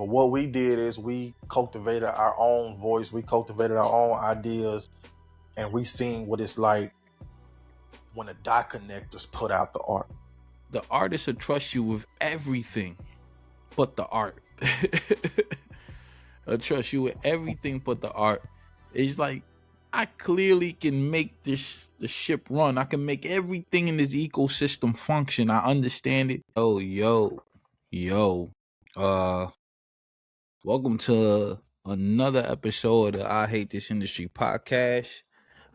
But what we did is we cultivated our own voice, we cultivated our own ideas, and we seen what it's like when the dot connectors put out the art. The artist will trust you with everything but the art. I'll trust you with everything but the art. It's like, I clearly can make the ship run. I can make everything in this ecosystem function. I understand it. Yo. Welcome to another episode of I Hate This Industry podcast.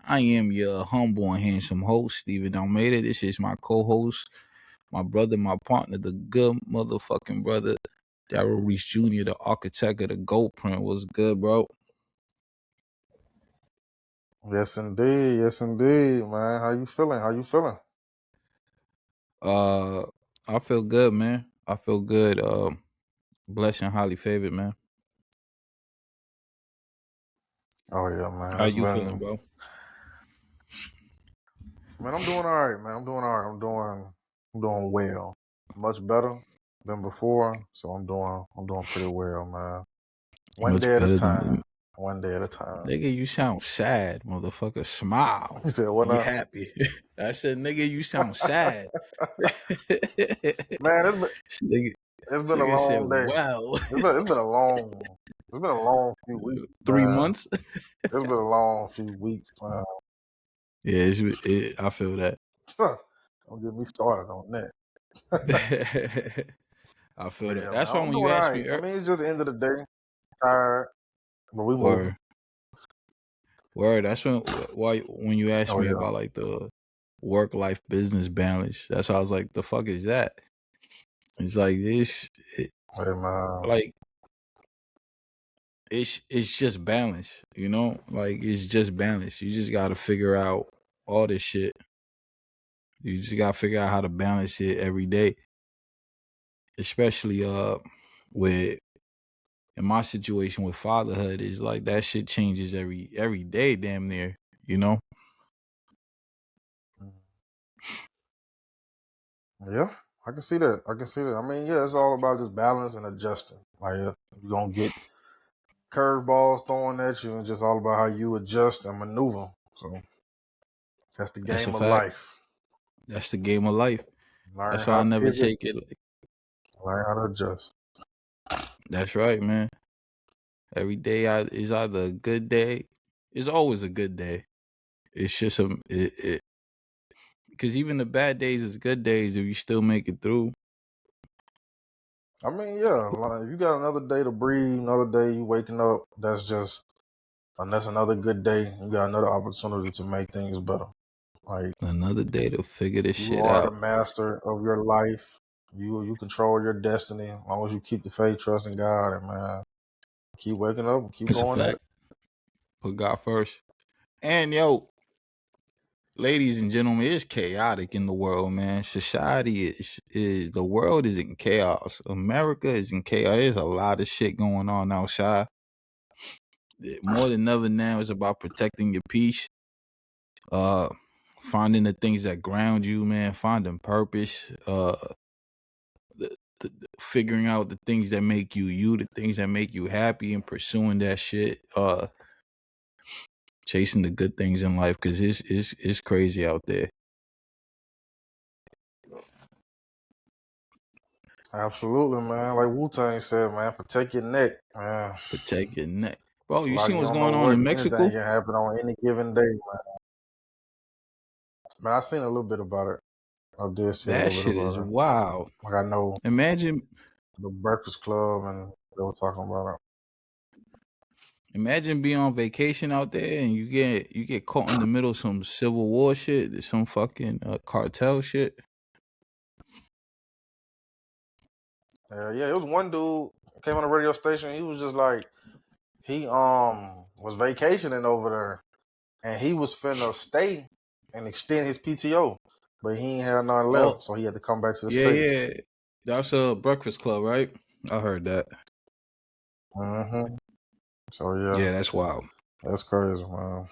I am your humble and handsome host, Stephen Almeida. This is my co-host, my brother, my partner, the good motherfucking brother, Darrell Reese Jr., the architect of the GOAT print. What's good, bro? Yes, indeed, man. How you feeling? I feel good, man. I feel good. Blessed and highly favored, man. Oh yeah, man. How you feeling, bro? Man, I'm doing all right, man. I'm doing well. Much better than before, so I'm doing pretty well, man. One day at a time. Nigga, you sound sad, motherfucker. Smile. He said, "What you up?" happy? I said, nigga, you sound sad. Man, it's been a long day. Wow. It's been a long few weeks. 3 months? It's been a long few weeks, man. Yeah, I feel that. Don't get me started on that. I feel that. Yeah, that's man, why when you ask me, I mean, it's just the end of the day. Tired, but we moving. Word. That's when you asked me about like the work-life business balance. That's why I was like, the fuck is that? It's like this. Like it's just balance, you know? Like it's just balance. You just gotta figure out all this shit. You just gotta figure out how to balance it every day. Especially with in my situation with fatherhood, is like that shit changes every day, damn near, you know? Yeah, I can see that. I mean, yeah, it's all about just balance and adjusting. Like you're gonna get curveballs thrown at you, and just all about how you adjust and maneuver. So that's the game of life. That's the game of life. That's why I never take it. Learn how to adjust. That's right, man. Every day is either a good day. It's always a good day. It's just because even the bad days is good days if you still make it through. I mean, yeah, like, if you got another day to breathe, another day you waking up, that's another good day. You got another opportunity to make things better. Like another day to figure this shit out. You are the master of your life. You control your destiny as long as you keep the faith, trust in God, and man, keep waking up, keep going at it. Put God first. And yo, ladies and gentlemen, it's chaotic in the world, man. Society is the world is in chaos. America is in chaos. There's a lot of shit going on outside. More than ever now, it's about protecting your peace. Finding the things that ground you, man. Finding purpose. Figuring out the things that make you, the things that make you happy, and pursuing that shit. Chasing the good things in life, because it's crazy out there. Absolutely, man. Like Wu-Tang said, man, protect your neck, man. Protect your neck. Bro, you see what's going on in Mexico? Anything can happen on any given day, man. Man, I seen a little bit about it. I did see that shit is wild. Like I know. Imagine the Breakfast Club, and they were talking about it. Imagine being on vacation out there and you get caught in the middle of some civil war shit, some fucking cartel shit. Yeah, it was one dude came on the radio station. He was just like, he was vacationing over there, and he was finna stay and extend his PTO, but he ain't had none left, so he had to come back to the state. Yeah, that's a Breakfast Club, right? I heard that. So yeah, that's wild. That's crazy, man.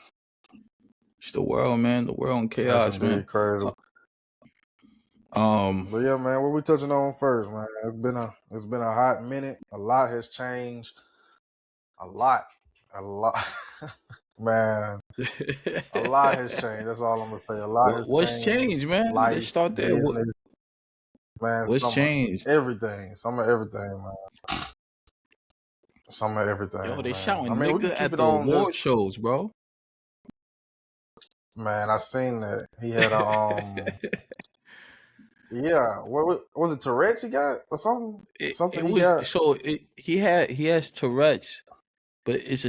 It's the world, man. The world in chaos, man. Crazy. But yeah, man, what we touching on first, man? It's been a hot minute. A lot has changed. A lot, a lot, man. A lot has changed. That's all I'm gonna say. A lot has What's changed. changed, man? Let's Life, start there. business, man. What's changed? Everything. Some of everything, man. Some of Yo, everything, they man. I shouting mean, we can nigga keep at it the on. Just award shows, bro. man, I seen that he had a yeah. What was it? Tourette's he got or something? It Something he was got. so he has Tourette's, but it's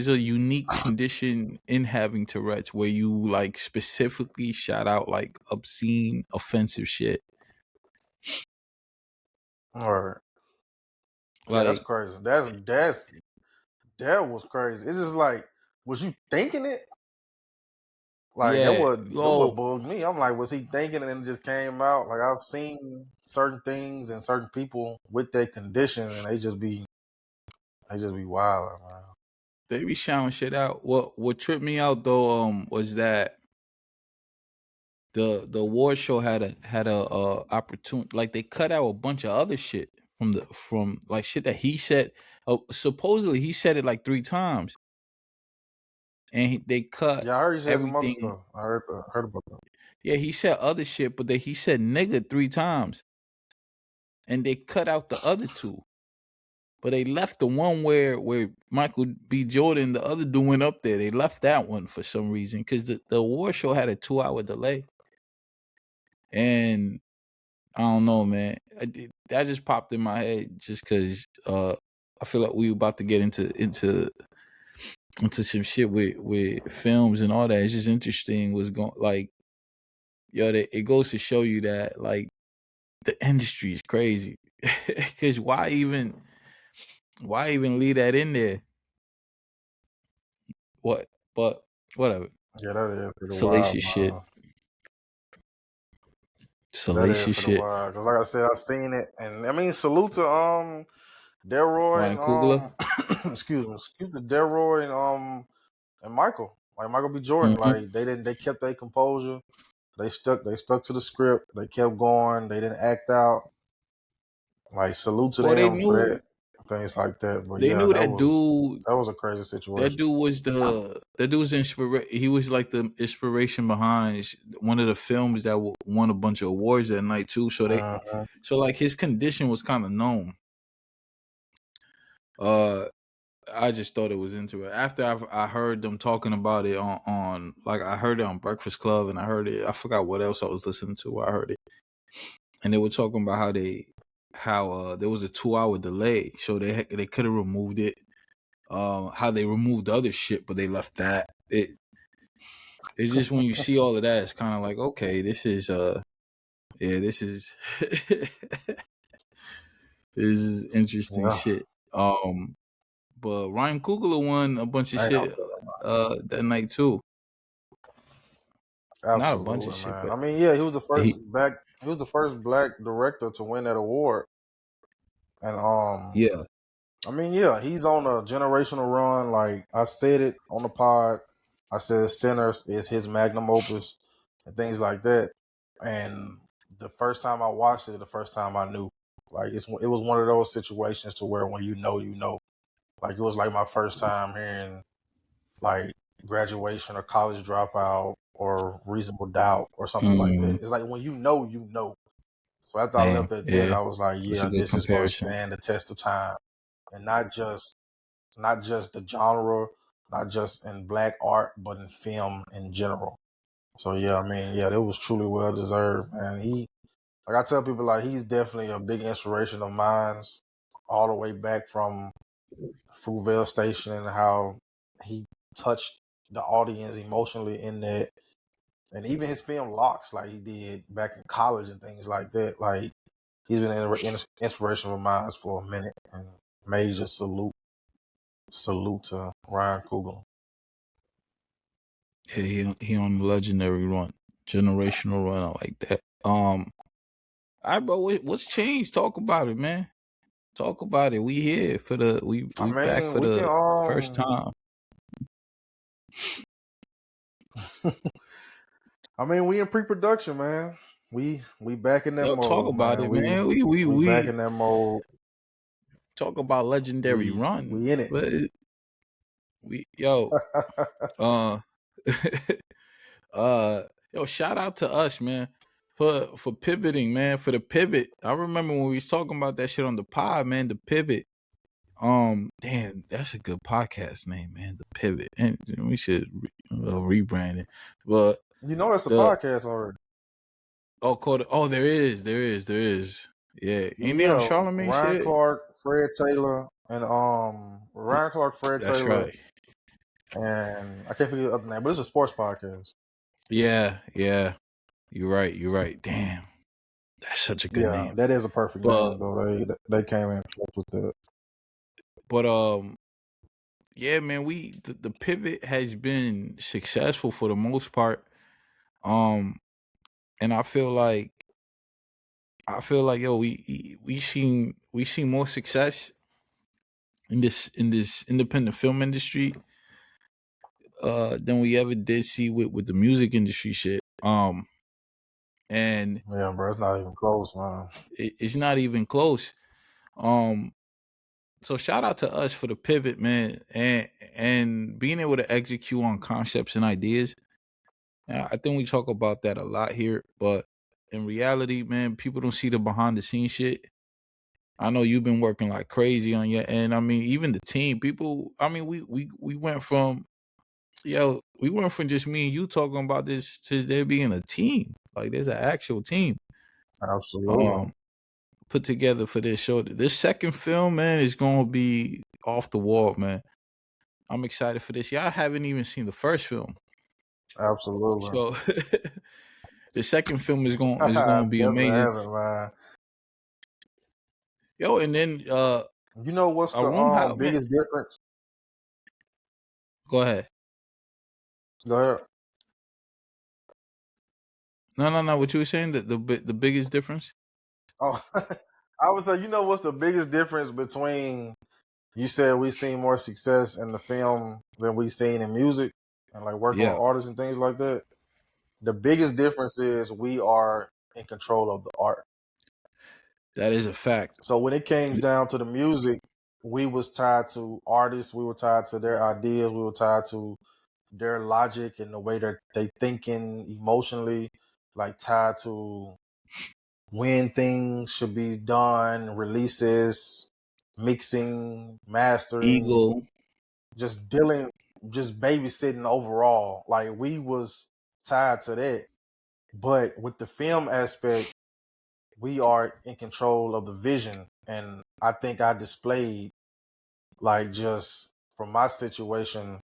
a unique condition in having Tourette's where you like specifically shout out like obscene, offensive shit. All right. Yeah, that's Like, crazy. That was crazy. It's just like, was you thinking it? Like yeah, that what yo, bugged me. I'm like, was he thinking and it just came out? Like I've seen certain things and certain people with that condition and they just be wild, man. they be shouting shit out. What tripped me out though, was that the award show had a opportunity, like they cut out a bunch of other shit from like shit that he said. Supposedly he said it like 3 times, and they cut Yeah, I heard he said some other everything. stuff. Heard about that. Yeah, he said other shit, but he said nigga 3 times, and they cut out the other two. But they left the one where Michael B. Jordan, the other dude, went up there. They left that one for some reason because the award show had a 2 hour delay, and I don't know, man. That just popped in my head just because I feel like we were about to get into some shit with films and all that. It's just interesting what's going like. Yo, it goes to show you that like the industry is crazy. Because why even leave that in there? What? But whatever. Yeah, that is pretty wild, Salacious shit. man. That is Salacious pretty shit. wild. Cause like I said, I seen it, and I mean, salute to Darrell Ryan Coogler. and excuse to Darrell and Michael, like Michael B. Jordan. Mm-hmm. Like they kept their composure. They stuck to the script. They kept going. They didn't act out. Like salute to Well, them for that, things like that. But they yeah, knew that dude. that was a crazy That situation. dude was that dude was he was like the inspiration behind one of the films that won a bunch of awards that night too. Uh-huh. So like his condition was kind of known. I just thought it was interesting. After I heard them talking about it on like I heard it on Breakfast Club, and I heard it. I forgot what else I was listening to. I heard it, and they were talking about how there was a 2 hour delay, so they could have removed it. How they removed the other shit, but they left that. It's just when you see all of that, it's kind of like, okay, this is this is this is interesting Yeah, shit. But Ryan Coogler won a bunch of I ain't gonna shit that night too. Not a bunch of absolutely, shit, man. but I mean, yeah, he he was the first black director to win that award, and yeah. I mean, yeah, he's on a generational run. Like I said it on the pod, I said Sinners is his magnum opus and things like that. And the first time I watched it, the first time I knew, like it was one of those situations to where when you know. Like it was like my first time hearing like graduation or college dropout or reasonable doubt or something like that. Mm, It's like when you know, you know. So after I damn, left that deck, yeah, I was like, that's a yeah, good this is going to comparison. stand the test of time, and not just the genre, not just in black art, but in film in general. So yeah, I mean, yeah, it was truly well deserved, and like I tell people, like he's definitely a big inspiration of mine, all the way back from Fruitvale Station and how he touched the audience emotionally in that, and even his film Locks, like he did back in college and things like that. Like he's been an inspiration of mine for a minute, and major salute to Ryan Coogler. Yeah, he on the legendary run, generational run. I like that. All right, bro. What's changed? Talk about it, man. Talk about it. We here for I we back mean, for we can the first time. I mean, we in pre-production, man. We back in that Yo, talk mode, about man. it, man. We we We back we in that mode. talk about legendary run, We in it. but we yo uh uh yo, shout out to us, man, for pivoting, man, for the pivot. I remember when we was talking about that shit on the pod, man, the pivot. Damn, that's a good podcast name, man. The pivot, and we should rebrand it. But You know that's a the podcast already. called there is. Yeah, ain't they on Yeah, Charlemagne Ryan shit? Clark, Fred Taylor, and Ryan Clark, Fred That's Taylor, right. and I can't forget the other name, but it's a sports podcast. Yeah. You're right. Damn, that's such a good Yeah, name. that is a perfect But name though. They came in with the. but yeah, man, the pivot has been successful for the most part. And I feel like yo, we seen more success in this independent film industry than we ever did see with the music industry shit. And Yeah, bro, it's not even close, man. it's not even close. Um, so shout out to us for the pivot, man, and being able to execute on concepts and ideas. I think we talk about that a lot here, but in reality, man, people don't see the behind the scenes shit. I know you've been working like crazy on your end. I mean, even the team, people. I mean, we went from just me and you talking about this to there being a team. Like there's an actual team Absolutely, um put together for this show. This second film, man, is gonna be off the wall, man. I'm excited for this. Y'all haven't even seen the first film, absolutely. so the second film is gonna be Definitely amazing. haven't, man. Yo, and then You know what's I the won't have man. biggest difference? Go ahead. Go ahead. No. What you were saying? The biggest difference? Oh, I would say, you know what's the biggest difference between you said we seen more success in the film than we seen in music and like working with Yeah, artists and things like that. The biggest difference is we are in control of the art. that is a fact. So when it came down to the music, we was tied to artists, we were tied to their ideas, we were tied to their logic and the way that they thinking emotionally, like tied to when things should be done, releases, mixing, mastering, Ego. just dealing, just babysitting overall. Like we was tied to that. But with the film aspect, we are in control of the vision. And I think I displayed like just from my situation,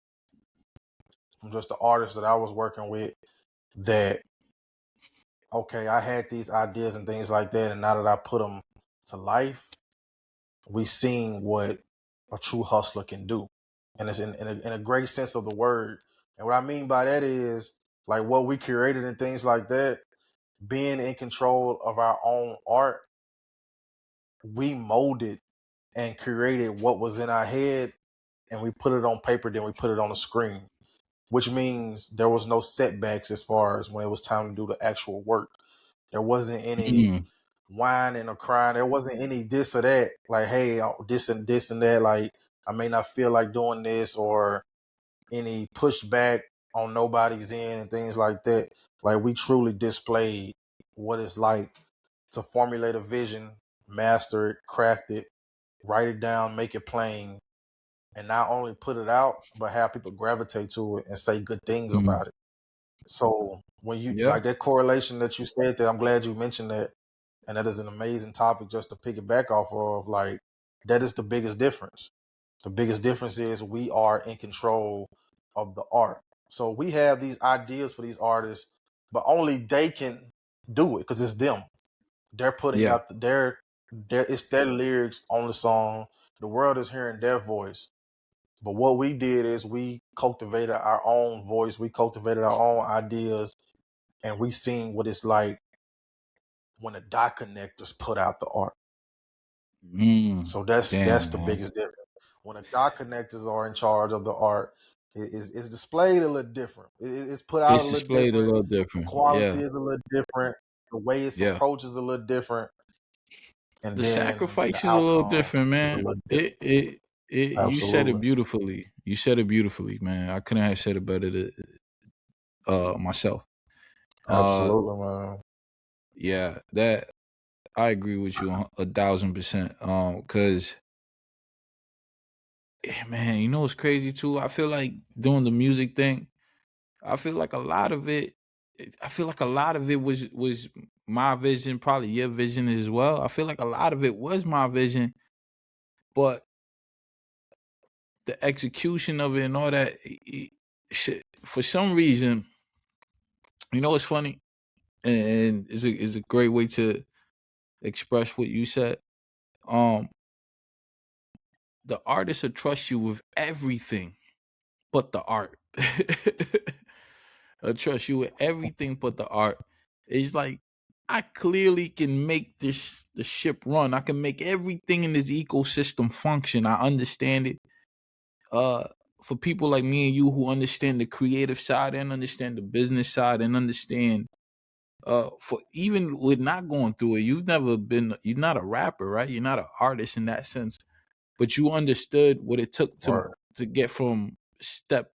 from just the artists that I was working with, that okay, I had these ideas and things like that, and now that I put them to life, we seen what a true hustler can do, and it's in a great sense of the word. And what I mean by that is like what we created and things like that. Being in control of our own art, we molded and created what was in our head, and we put it on paper. Then we put it on the screen, which means there was no setbacks as far as when it was time to do the actual work. There wasn't any Mm. whining or crying. There wasn't any this or that. Like, hey, this and this and that. Like, I may not feel like doing this, or any pushback on nobody's end and things like that. Like, we truly displayed what it's like to formulate a vision, master it, craft it, write it down, make it plain, and not only put it out, but have people gravitate to it and say good things Mm. about it. So when you Yeah. like that correlation that you said, that I'm glad you mentioned that, and that is an amazing topic just to pick it back off of. Like that is the biggest difference. The biggest difference is we are in control of the art. So we have these ideas for these artists, but only they can do it because it's them. They're putting Yeah. out their it's their lyrics on the song. The world is hearing their voice. But what we did is we cultivated our own voice, we cultivated our own ideas, and we seen what it's like when the dot connectors put out the art. So that's Damn, the man. biggest difference. When the dot connectors are in charge of the art, it's displayed a little different. It's put out a It's little displayed a different. little The different. quality Yeah. is a little different. the way it's Yeah. approached is a little different, and The then the sacrifice is a little outcome different, is a man. little different. It you said it Absolutely, beautifully. You said it beautifully, man. I couldn't have said it better myself. Uh absolutely, man. yeah, that I agree with you 1,000%. Cause man, you know what's crazy too? I feel like doing the music thing, I feel like a lot of it was my vision, probably your vision as well. I feel like a lot of it was my vision, but the execution of it and all that, shit, for some reason, you know what's funny? And is a great way to express what you said. Um, the artist will trust you with everything but the art. I trust you with everything but the art. It's like I clearly can make the ship run. I can make everything in this ecosystem function. I understand it. Uh for people like me and you who understand the creative side and understand the business side and understand for even with not going through it, you're not a rapper, right? You're not an artist in that sense, but you understood what it took Right. to get from step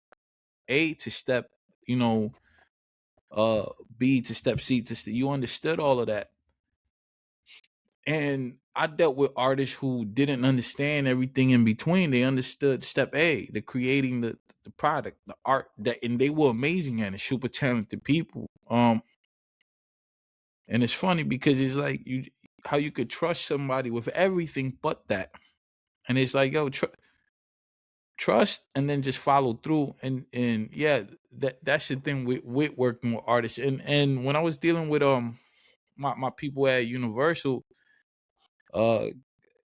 A to step, you know, uh B to step C to you understood all of that. And I dealt with artists who didn't understand everything in between. They understood step A, the creating the product, the art, that, and they were amazing at it, super talented people. And it's funny because it's like how you could trust somebody with everything but that. And it's like, yo, trust and then just follow through. And yeah, that's the thing with working with artists. And when I was dealing with my people at Universal, uh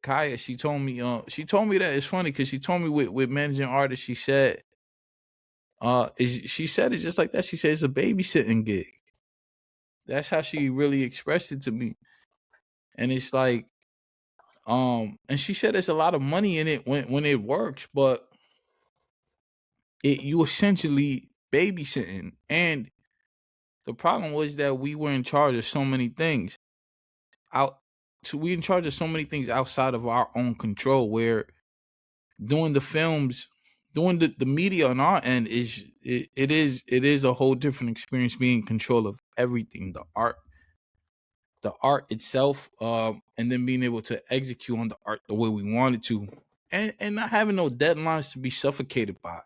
Kaya, she told me that it's funny because she told me with managing artists, she said it just like that. She said it's a babysitting gig. That's how she really expressed it to me. And it's like, and she said there's a lot of money in it when it works, but you essentially babysitting. And the problem was that we were in charge of so many things out. So we in charge of so many things outside of our own control. Where doing the films, doing the media on our end it is a whole different experience being in control of everything, the art itself, and then being able to execute on the art the way we wanted to, and not having no deadlines to be suffocated by.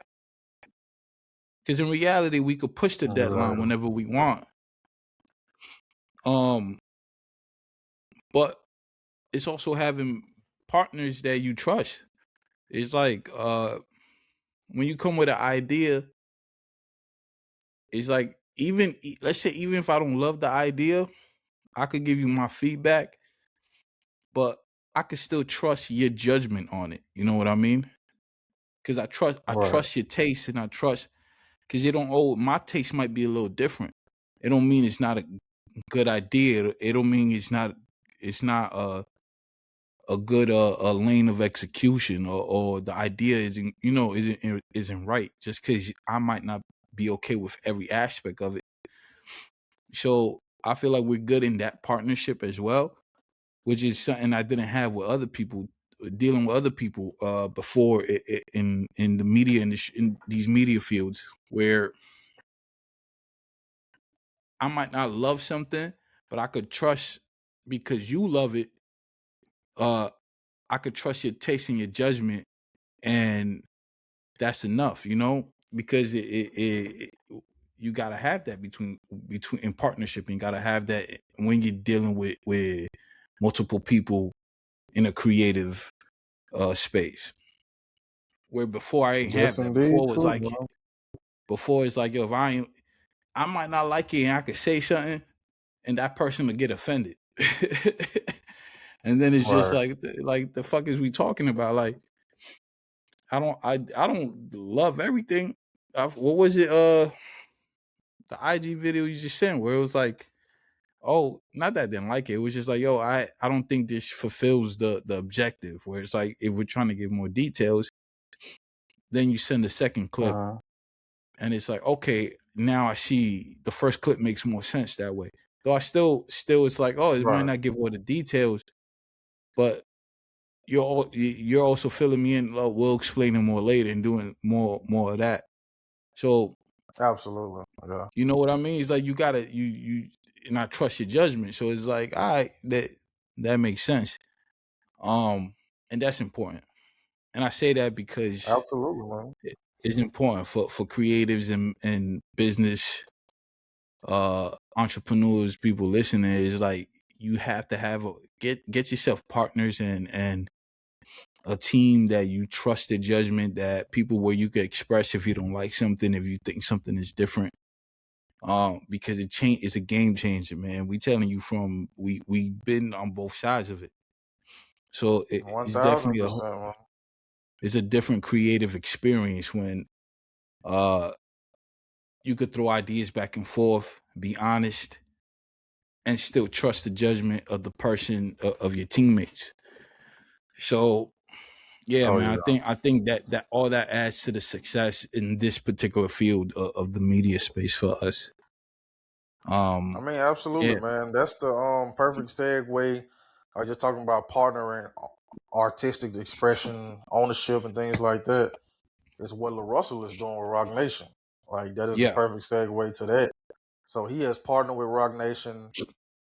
Because in reality, we could push the deadline Exactly. whenever we want. Um, but it's also having partners that you trust. It's like when you come with an idea, it's like let's say even if I don't love the idea, I could give you my feedback, but I could still trust your judgment on it. You know what I mean? Because I Right. trust your taste, and I trust because you don't. Oh, my taste might be a little different. It don't mean it's not a good idea. It don't mean it's not a good a lane of execution, or the idea isn't right just because I might not be okay with every aspect of it. So I feel like we're good in that partnership as well, which is something I didn't have with other people, dealing with other people before in the media in these media fields, where I might not love something, but I could trust because you love it. Uh, I could trust your taste and your judgment, and that's enough, because you gotta have that between in partnership. And you gotta have that when you're dealing with multiple people in a creative space. Where before I ain't Yes, have that. indeed, too, bro. Before it's like, yo, if I might not like it, and I could say something, and that person would get offended. And then it's just Right. like the fuck is we talking about? Like I don't love everything. What was it? The IG video you just sent where it was like, oh, not that I didn't like it. It was just like, yo, I don't think this fulfills the objective. Where it's like, if we're trying to give more details, then you send a second clip, Uh-huh. and it's like, okay, now I see the first clip makes more sense that way. Though I still it's like, oh, it might Right. not give all the details, but you're also filling me in. We'll explain it more later and doing more of that. So Absolutely. Yeah. you know what I mean? It's like you gotta and I trust your judgment. So it's like, all right, that makes sense. And that's important. And I say that because Absolutely, man. it's important for creatives and business entrepreneurs, people listening. Is like you have to have get yourself partners and a team that you trust the judgment, that people where you could express if you don't like something, if you think something is different. Because it's a game changer, man. We telling you we been on both sides of it. So One it's thousand definitely percent, man. it's a different creative experience when uh you could throw ideas back and forth, be honest, and still trust the judgment of the person of your teammates. So yeah, Oh man, yeah. I think that all that adds to the success in this particular field of the media space for us. I Um, mean, absolutely, yeah, man. That's the perfect segue. Just talking about partnering, artistic expression, ownership, and things like that. Is what LaRussell is doing with Roc Nation. Like that is the yeah. perfect segue to that. So he has partnered with Roc Nation.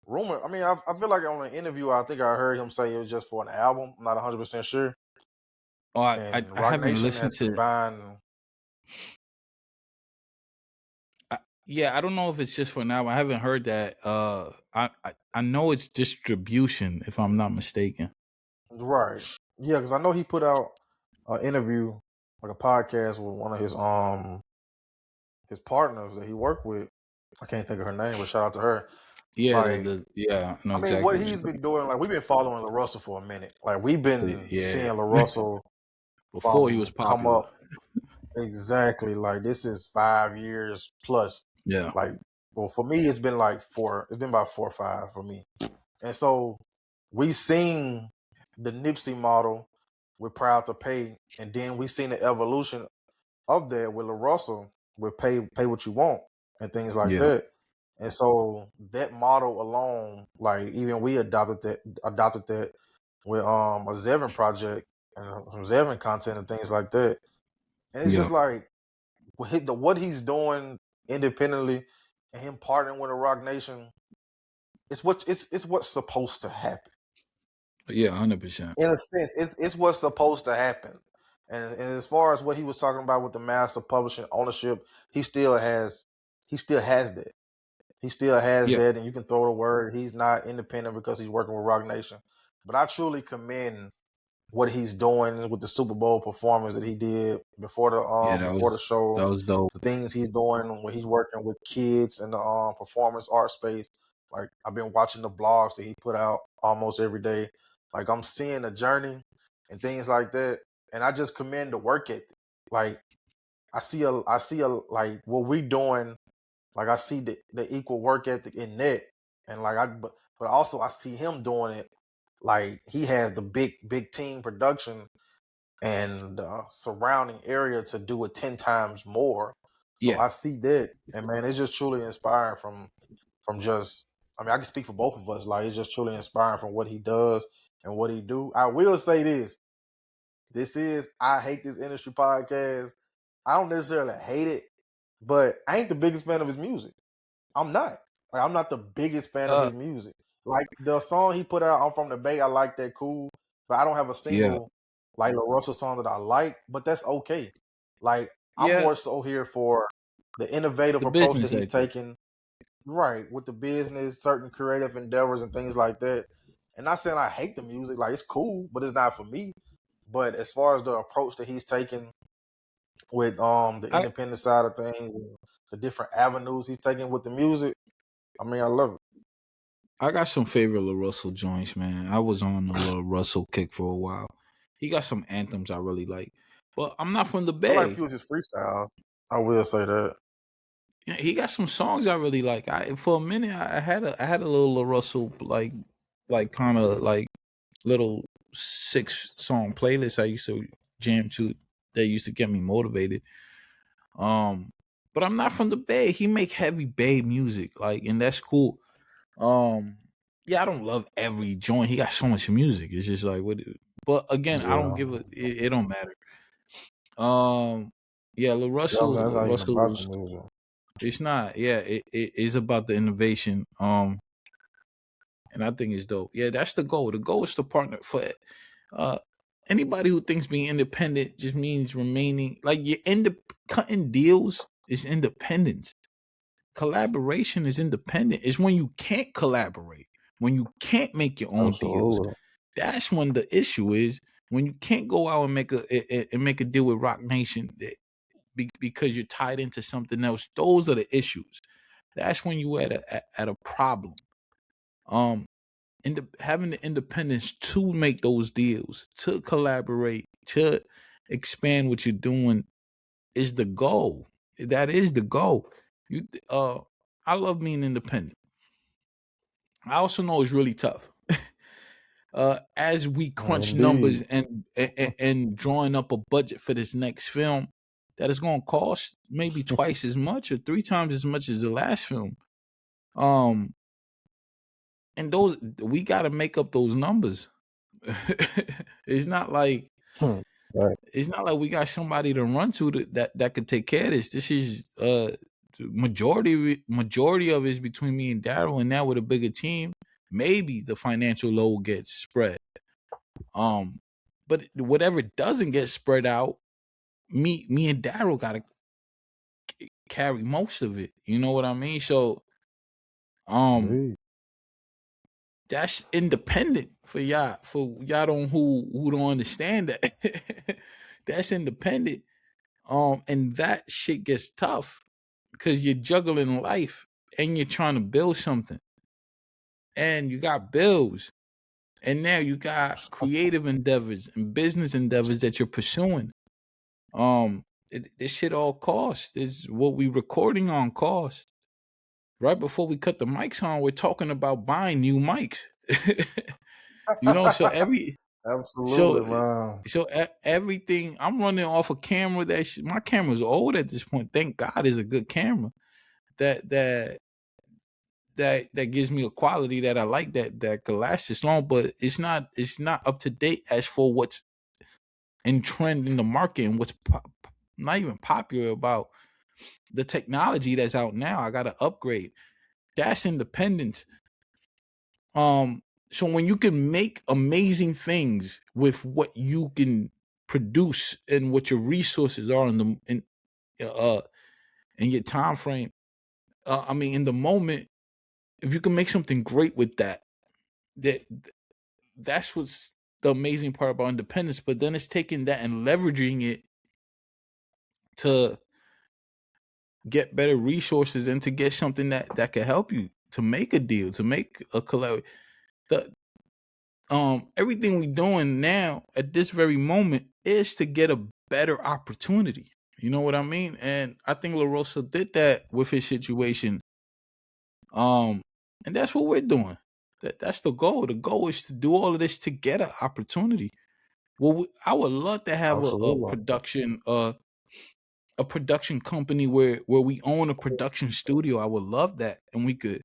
Rumor. I mean, I feel like on an interview, I think I heard him say it was just for an album. I'm not 100% sure. Oh, And I Roc haven't Nation listened has to. combined. Yeah, I don't know if it's just for now. I haven't heard that. I know it's distribution, if I'm not mistaken. Right. Yeah, because I know he put out an interview, like a podcast with one of his partners that he worked with. I can't think of her name, but shout out to her. Yeah, Like, yeah, I know I mean, exactly what what he's you're been doing, like we've been following LaRussell for a minute. Like we've been saying. seeing Yeah, LaRussell before he was from come popular. up exactly. Like this is 5 years plus. Yeah, Like, well, for me, it's been like four. It's been about 4 or 5 for me. And so we seen the Nipsey model with Proud to Pay, and then we seen the evolution of that with LaRussell with pay what you want and things like yeah, that. And so that model alone, like even we adopted that with a Zevin project and some Zevin content and things like that. And it's yeah, just like what he's doing independently and him partnering with the Roc Nation, it's what's supposed to happen. yeah, 100%. In a sense, it's what's supposed to happen. And as far as what he was talking about with the master publishing ownership, he still has he still has that. He still has Yeah, that, and you can throw the word. He's not independent because he's working with Roc Nation. But I truly commend what he's doing with the Super Bowl performance that he did yeah, before the show, that was dope. the things he's doing when he's working with kids in the performance art space. Like I've been watching the blogs that he put out almost every day. Like I'm seeing the journey and things like that, and I just commend the work ethic. Like I see a like what we doing. Like I see the equal work ethic in that, and like but also I see him doing it. Like he has the big team production and surrounding area to do it 10 times more. So Yeah, I see that, and man, it's just truly inspiring from just. I mean, I can speak for both of us. Like it's just truly inspiring from what he does and what he do. I will say this: this is I hate this industry podcast. I don't necessarily hate it, but I ain't the biggest fan of his music. I'm not. Like I'm not the biggest fan of uh, his music. Like the song he put out, "I'm from the Bay." I like that, cool. But I don't have a yeah, single like LaRussell song that I like. But that's okay. Like I'm yeah. more so here for the innovative The approach that business he's idea. taking, right, with the business, certain creative endeavors and things like that. And not saying I hate the music, like it's cool, but it's not for me. But as far as the approach that he's taking with the I independent side of things and the different avenues he's taking with the music, I mean, I love it. I got some favorite LaRussell joints, man. I was on the LaRussell kick for a while. He got some anthems I really like, but I'm not from the I like a Bay. few of his freestyles. I will say that. Yeah, he got some songs I really like. I for a minute I had a little LaRussell like kind of like little 6 song playlist I used to jam to that used to get me motivated. Um, but I'm not from the Bay. He make heavy Bay music, like, and that's cool. Yeah, I don't love every joint. He got so much music. It's just like what. But again, I don't Yeah. give a. It don't matter. Yeah, You know what I'm saying? It's not even about the LaRussell's. music. It's not. Yeah, it is about the innovation. And I think it's dope. Yeah, that's the goal. The goal is to partner for uh anybody who thinks being independent just means remaining like you're cutting deals is independence. Collaboration is independent. It's when you can't collaborate, when you can't make your own deals. Absolutely. That's when the issue is when you can't go out and make a deal with Roc Nation because you're tied into something else. Those are the issues. That's when you at a problem. Um, having the independence to make those deals, to collaborate, to expand what you're doing is the goal. That is the goal. You I love being independent. I also know it's really tough. As we crunch numbers Indeed. and drawing up a budget for this next film that is going to cost maybe twice as much or three times as much as the last film. Um, and those we got to make up those numbers. it's not like Right. it's not like we got somebody to run to that could take care of this. This is majority of it is between me and Darrell, and now with a bigger team, maybe the financial load gets spread. But whatever doesn't get spread out, me and Darrell gotta carry most of it. You know what I mean? So, Indeed. that's independent for y'all. For y'all who don't understand that, that's independent. And that shit gets tough because you're juggling life and you're trying to build something, and you got bills, and now you got creative endeavors and business endeavors that you're pursuing. This shit all costs. Is what we recording on cost. Right before we cut the mics on, we're talking about buying new mics. So Absolutely, so man. everything I'm running off a camera my camera's old at this point. Thank God, is a good camera that that that gives me a quality that I like that could last this long. But it's not up to date as for what's in trend in the market and what's not even popular about the technology that's out now. I got to upgrade. That's independence. So when you can make amazing things with what you can produce and what your resources are uh in your time frame, in the moment, if you can make something great with that that's what's the amazing part about independence. But then it's taking that and leveraging it to get better resources and to get something that can help you to make a deal, to make a collab. The Everything we doing now at this very moment is to get a better opportunity. You know what I mean? And I think LaRussell did that with his situation. And that's what we're doing. That's the goal. The goal is to do all of this to get an opportunity. Well, I would love to have Absolutely. a production company where we own a production studio. I would love that, and we could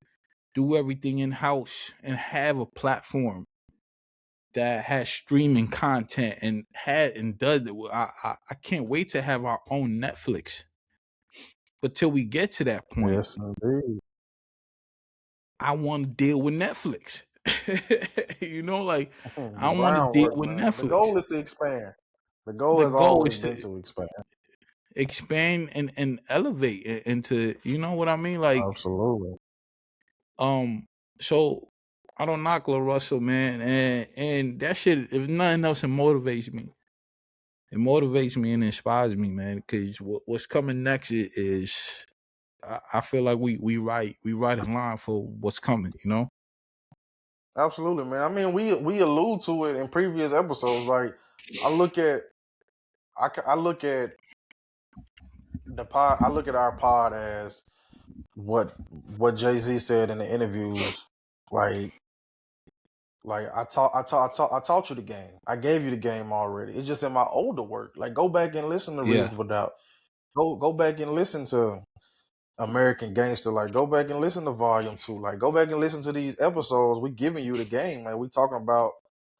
do everything in house and have a platform that has streaming content and does it. I can't wait to have our own Netflix. But till we get to that point, Yes, indeed. I want to deal with Netflix. Like I The want to deal groundwork, with man. The Netflix. goal is to expand. The goal The has goal always is been to to expand. expand and elevate into, you know what I mean? Like, Absolutely. so I don't knock LaRussell, man, and that shit, if nothing else, it motivates me. It motivates me and inspires me, man. Because what's coming next is I feel like we right in line for what's coming. Absolutely, man. I mean, we allude to it in previous episodes. Like, I look at I look at the pod. I look at our pod as what Jay-Z said in the interviews. Like, I taught you the game. I gave you the game already. It's just in my older work. Like, go back and listen to Yeah. Reasonable Doubt. Go back and listen to American Gangster. Like, go back and listen to Volume 2. Like, go back and listen to these episodes. We giving you the game. Like, we talking about,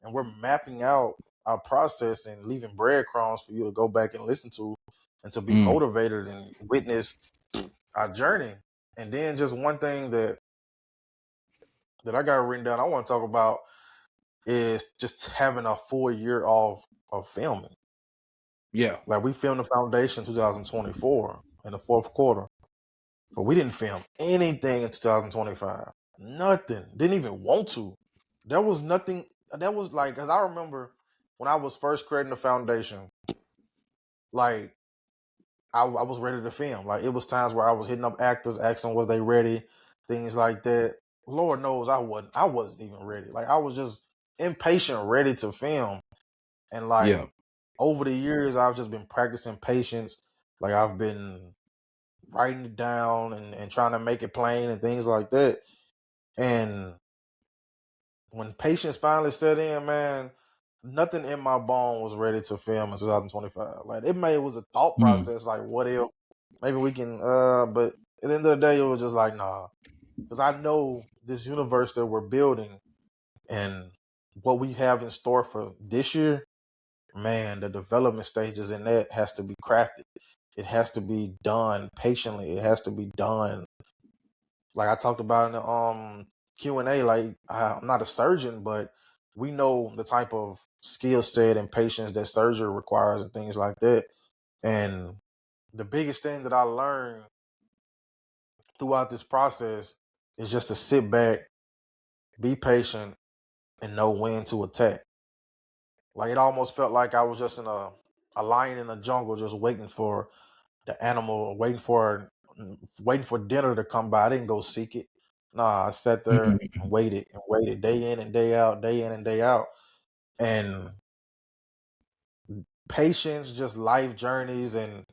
and we're mapping out our process and leaving breadcrumbs for you to go back and listen to and to be motivated and witness our journey. And then just one thing that I got written down I want to talk about is just having a full year off of filming. Yeah. Like, we filmed the foundation 2024 in the fourth quarter, but we didn't film anything in 2025. Nothing. Didn't even want to. There was nothing. That was like, because I remember when I was first creating the foundation, like, I was ready to film. Like, it was times where I was hitting up actors, asking was they ready, things like that. Lord knows I wasn't even ready. Like, I was just impatient, ready to film. And like over the years, I've just been practicing patience. Like, I've been writing it down and trying to make it plain and things like that. And when patience finally set in, man, nothing in my bone was ready to film in 2025. Like, it was a thought process, like, what if maybe we can but at the end of the day, it was just like, nah. Because I know this universe that we're building and what we have in store for this year, man, the development stages in that has to be crafted. It has to be done patiently. It has to be done, like I talked about in the Q&A. Like, I'm not a surgeon, but we know the type of skill set and patience that surgery requires and things like that. And the biggest thing that I learned throughout this process is just to sit back, be patient, and know when to attack. Like, it almost felt like I was just in a lion in the jungle, just waiting for the animal, waiting for dinner to come by. I didn't go seek it. Nah, I sat there and waited day in and day out, day in and day out. And patience, just life journeys, and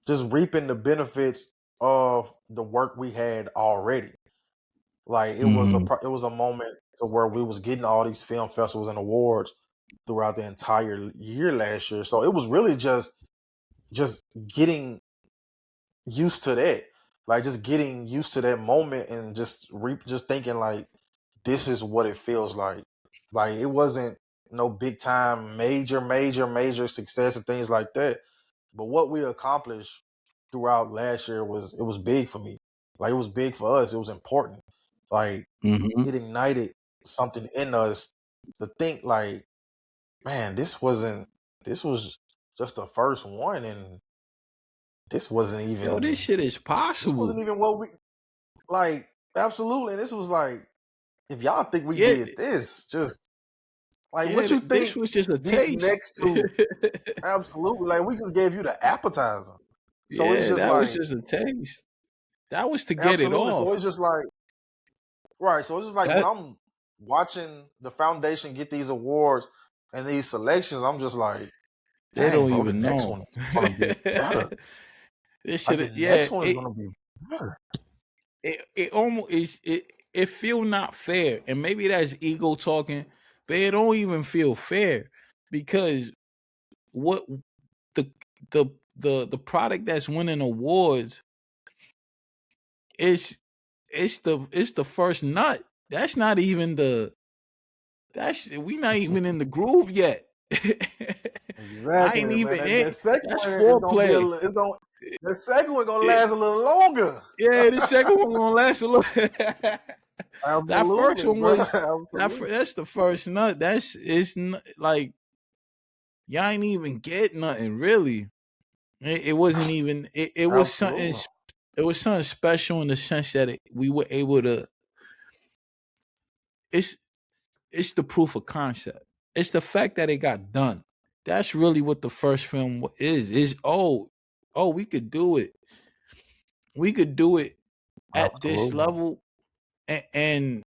just reaping the benefits of the work we had already. Like, it was a moment to where we was getting all these film festivals and awards throughout the entire year last year. So it was really just getting used to that. Like, just getting used to that moment and just thinking like, this is what it feels like. Like, it wasn't no big time major success and things like that. But what we accomplished throughout last year was big for me. Like, it was big for us. It was important. Like, it ignited something in us to think like, man, this was just the first one, and this wasn't Yo, this even shit is possible. what we like. Absolutely. And this was like, if y'all think we Yeah, did this, just like, yeah, what you this think was just a these taste. next two, absolutely, like, we just gave you the appetizer. So it's Yeah, just that was like, just a taste. That was to get it absolutely. So off. it's just like, right. So it's just like, when That I'm watching the foundation get these awards and these selections, I'm just like, they dang, don't bro, the even next know. one is gonna be better. This Like, shit, the yeah, next one is gonna be better. it almost is it feel not fair, and maybe that's ego talking, but it don't even feel fair because what the the product that's winning awards is it's the first nut. That's not even we not even in the groove yet. I ain't Exactly, man. even That second that's one is gonna be foreplay. it's gonna the second one gonna It, last a little longer. yeah, the second one gonna last a little. That first Absolutely, one bro. was Absolutely. that's the first nut. Like y'all ain't even get nothing really. It wasn't even. It was something. Absolutely. It was something special in the sense that we were able to. It's it's the proof of concept. It's the fact that it got done. That's really what the first film is. Is we could do it. We could do it at this Absolutely. level, and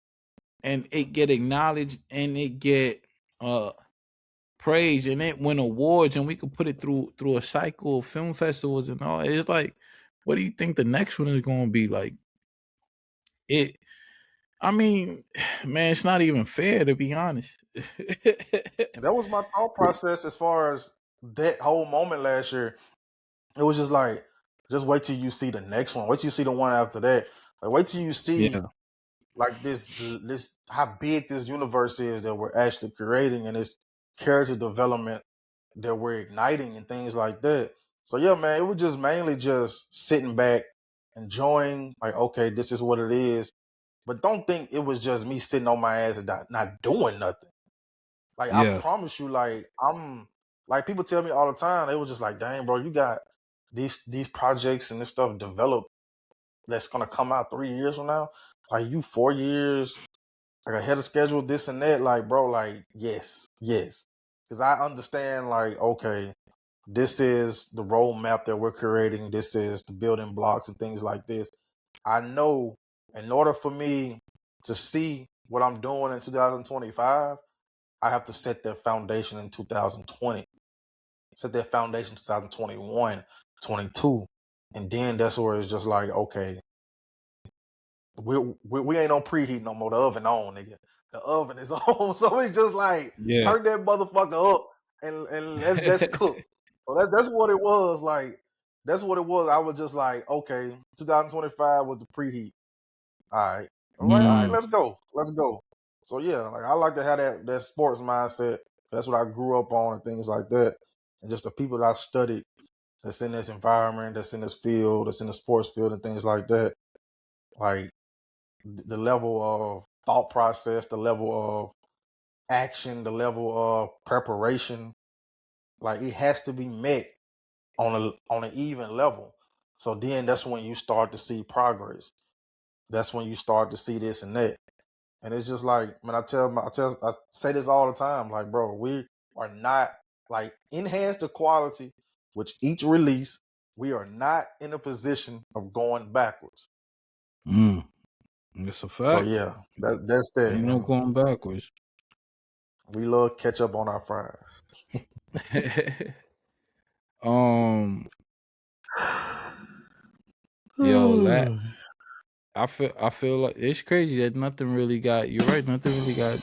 it get acknowledged and it get uh praise and it win awards and we could put it through a cycle of film festivals and all. It's like, what do you think the next one is going to be like? It. I mean, man, it's not even fair to be honest. And that was my thought process as far as that whole moment last year. It was just like, Just wait till you see the next one. Wait till you see the one after that. Like wait till you see Yeah. like this how big this universe is that we're actually creating and this character development that we're igniting and things like that. So yeah, man, it was just mainly just sitting back, enjoying, like, okay, this is what it is. But don't think it was just me sitting on my ass and not doing nothing. Like I Yeah. promise you, like I'm like people tell me all the time, they was just like, dang, bro, you got these projects and this stuff developed that's gonna come out 3 years from now. Like you 4 years like ahead of schedule, this and that. Like, bro, like, yes. Because I understand, like, okay, this is the roadmap that we're creating. This is the building blocks and things like this. I know in order for me to see what I'm doing in 2025, I have to set that foundation in 2020, set that foundation 2021, 22. And then that's where it's just like, okay, we ain't on preheat no more. The oven on, nigga. The oven is on. So it's just like Yeah. turn that motherfucker up and let's cook. So that's what it was. Like that's what it was. I was just like, okay, 2025 was the preheat. All right, Mm. let's go. Let's go. So yeah, like I like to have that sports mindset. That's what I grew up on and things like that. And just the people that I studied that's in this environment, that's in this field, that's in the sports field and things like that. Like the level of thought process, the level of action, the level of preparation, like it has to be met on an even level. So then that's when you start to see progress. That's when you start to see this and that. And it's just like, man, I say this all the time, like, bro, we are not like enhance the quality with each release. We are not in a position of going backwards. Mm. It's a So fact. yeah, that's that. Ain't no And going backwards. we love ketchup on our fries. um, yo, I feel like it's crazy that nothing really got. You're right. Nothing really got.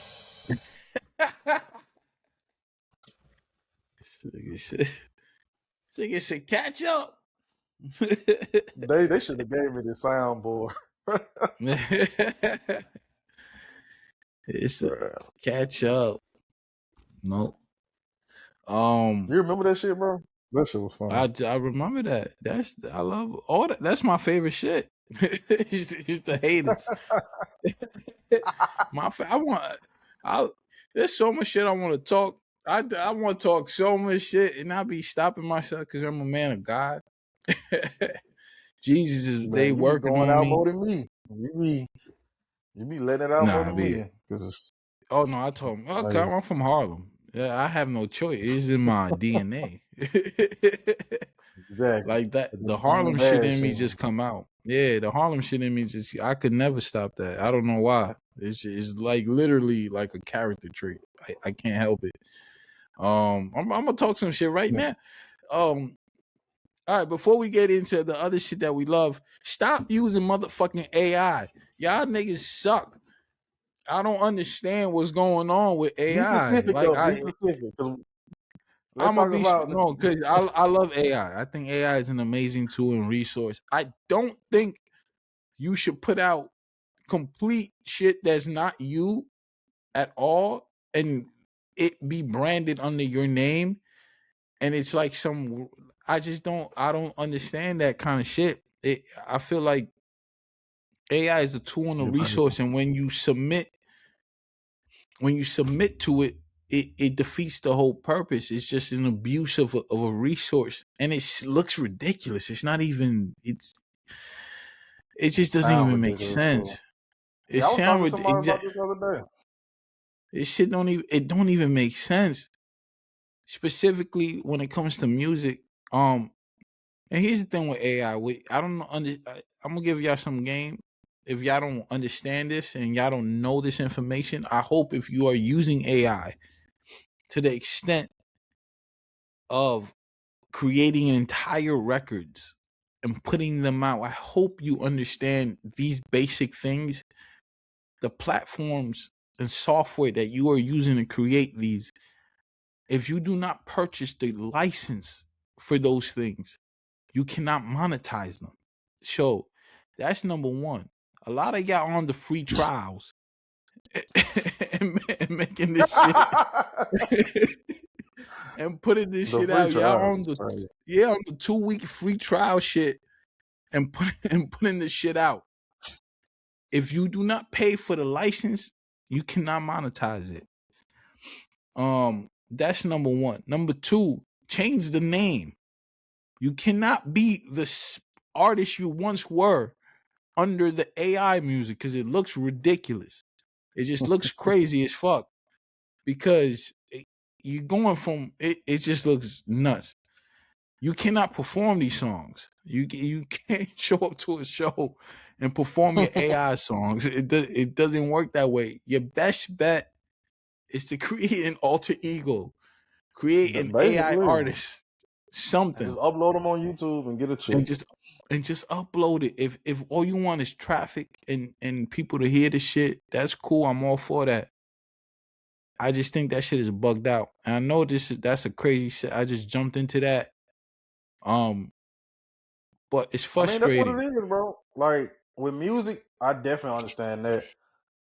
This nigga said catch up. They should have gave me the soundboard. It's a catch up. No. Um, You remember that shit, bro? That shit was funny. I remember that. I love all that. That's my favorite shit. It's the haters. I want. I There's so much shit I want to talk. I want to talk so much shit, and I be stopping myself because I'm a man of God. Jesus is they Man, you be working going on out me. more than me. You be letting it out more Nah, I than be. me. Cause it's Oh no, I told him. Okay, like I'm from Harlem. Yeah, I have no choice. It's in my DNA. exactly Like that, the the Dean Harlem shit Bad in me shit. just come out. Yeah, the Harlem shit in me just. I could never stop that. I don't know why. It's like literally like a character trait. I can't help it. I'm gonna talk some shit right now. All right, before we get into the other shit that we love, stop using motherfucking AI. Y'all niggas suck. I don't understand what's going on with Be AI. specific Like though. Be specific. Cause let's I'm a talk beast. about No, the because I love AI. I think AI is an amazing tool and resource. I don't think you should put out complete shit that's not you at all and it be branded under your name. And it's like I don't understand that kind of shit. I feel like AI is a tool and a Get back into resource, and when you submit to it, it defeats the whole purpose. It's just an abuse of a resource, and looks ridiculous. It's not even. It it just doesn't sound even make ridiculous too. sense. It Yeah, I was talking sound to somebody ridiculous. about this the other day. It shit don't even. It don't even make sense. Specifically when it comes to music. And here's the thing with AI. I don't know. I'm gonna give y'all some game. If y'all don't understand this and y'all don't know this information, I hope if you are using AI to the extent of creating entire records and putting them out, I hope you understand these basic things. The platforms and software that you are using to create these, if you do not purchase the license for those things, you cannot monetize them. So that's number one. A lot of y'all on the free trials and making this shit and putting this The shit free out. Y'all trials on is crazy. the 2-week free trial shit and putting this shit out. If you do not pay for the license, you cannot monetize it. That's number one. Number two, change the name. You cannot be the artist you once were under the AI music because it looks ridiculous. It just looks crazy as fuck because you're going from it. It just looks nuts. You cannot perform these songs. You can't show up to a show and perform your AI songs. It doesn't work that way. Your best bet is to create an alter ego, create an AI Basically, artist, and just something, upload them on YouTube and get a check. and just upload it. If all you want is traffic and people to hear the shit, that's cool. I'm all for that. I just think that shit is bugged out. And I know that's a crazy shit. I just jumped into that. But it's I mean, that's what it frustrating. is, bro. Like with music, I definitely understand that.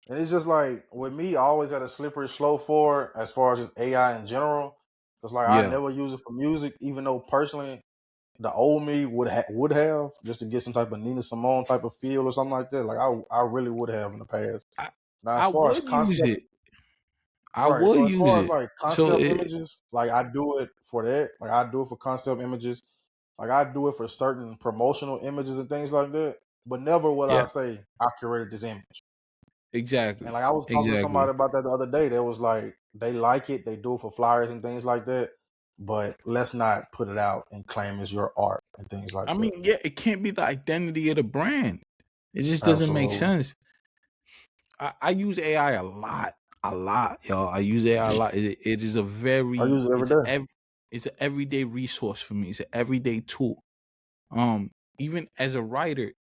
And it's just like with me, I always had a slippery slope for it as far as just AI in general. It's like I Yeah. never use it for music, even though personally the old me would have just to get some type of Nina Simone type of feel or something like that. Like I really would have in the past. I, Now as I far as would use concept, it. I right? would So as use far as it. like So concept images, like I do it for that. Like I do it for concept images. Like I do it for certain promotional images and things like that. But never would I yeah, say I curated this image. And exactly. like I was talking to somebody Exactly. about that the other day. That was like they like it, they do it for flyers and things like that. But let's not put it out and claim it's your art and things like I that. mean, yeah, it can't be the identity of the brand. It just doesn't make Absolutely. sense. I use AI a lot, y'all. I use AI a lot. It is a I very use it every day. it's an everyday resource for me. It's an everyday tool. Even as a writer,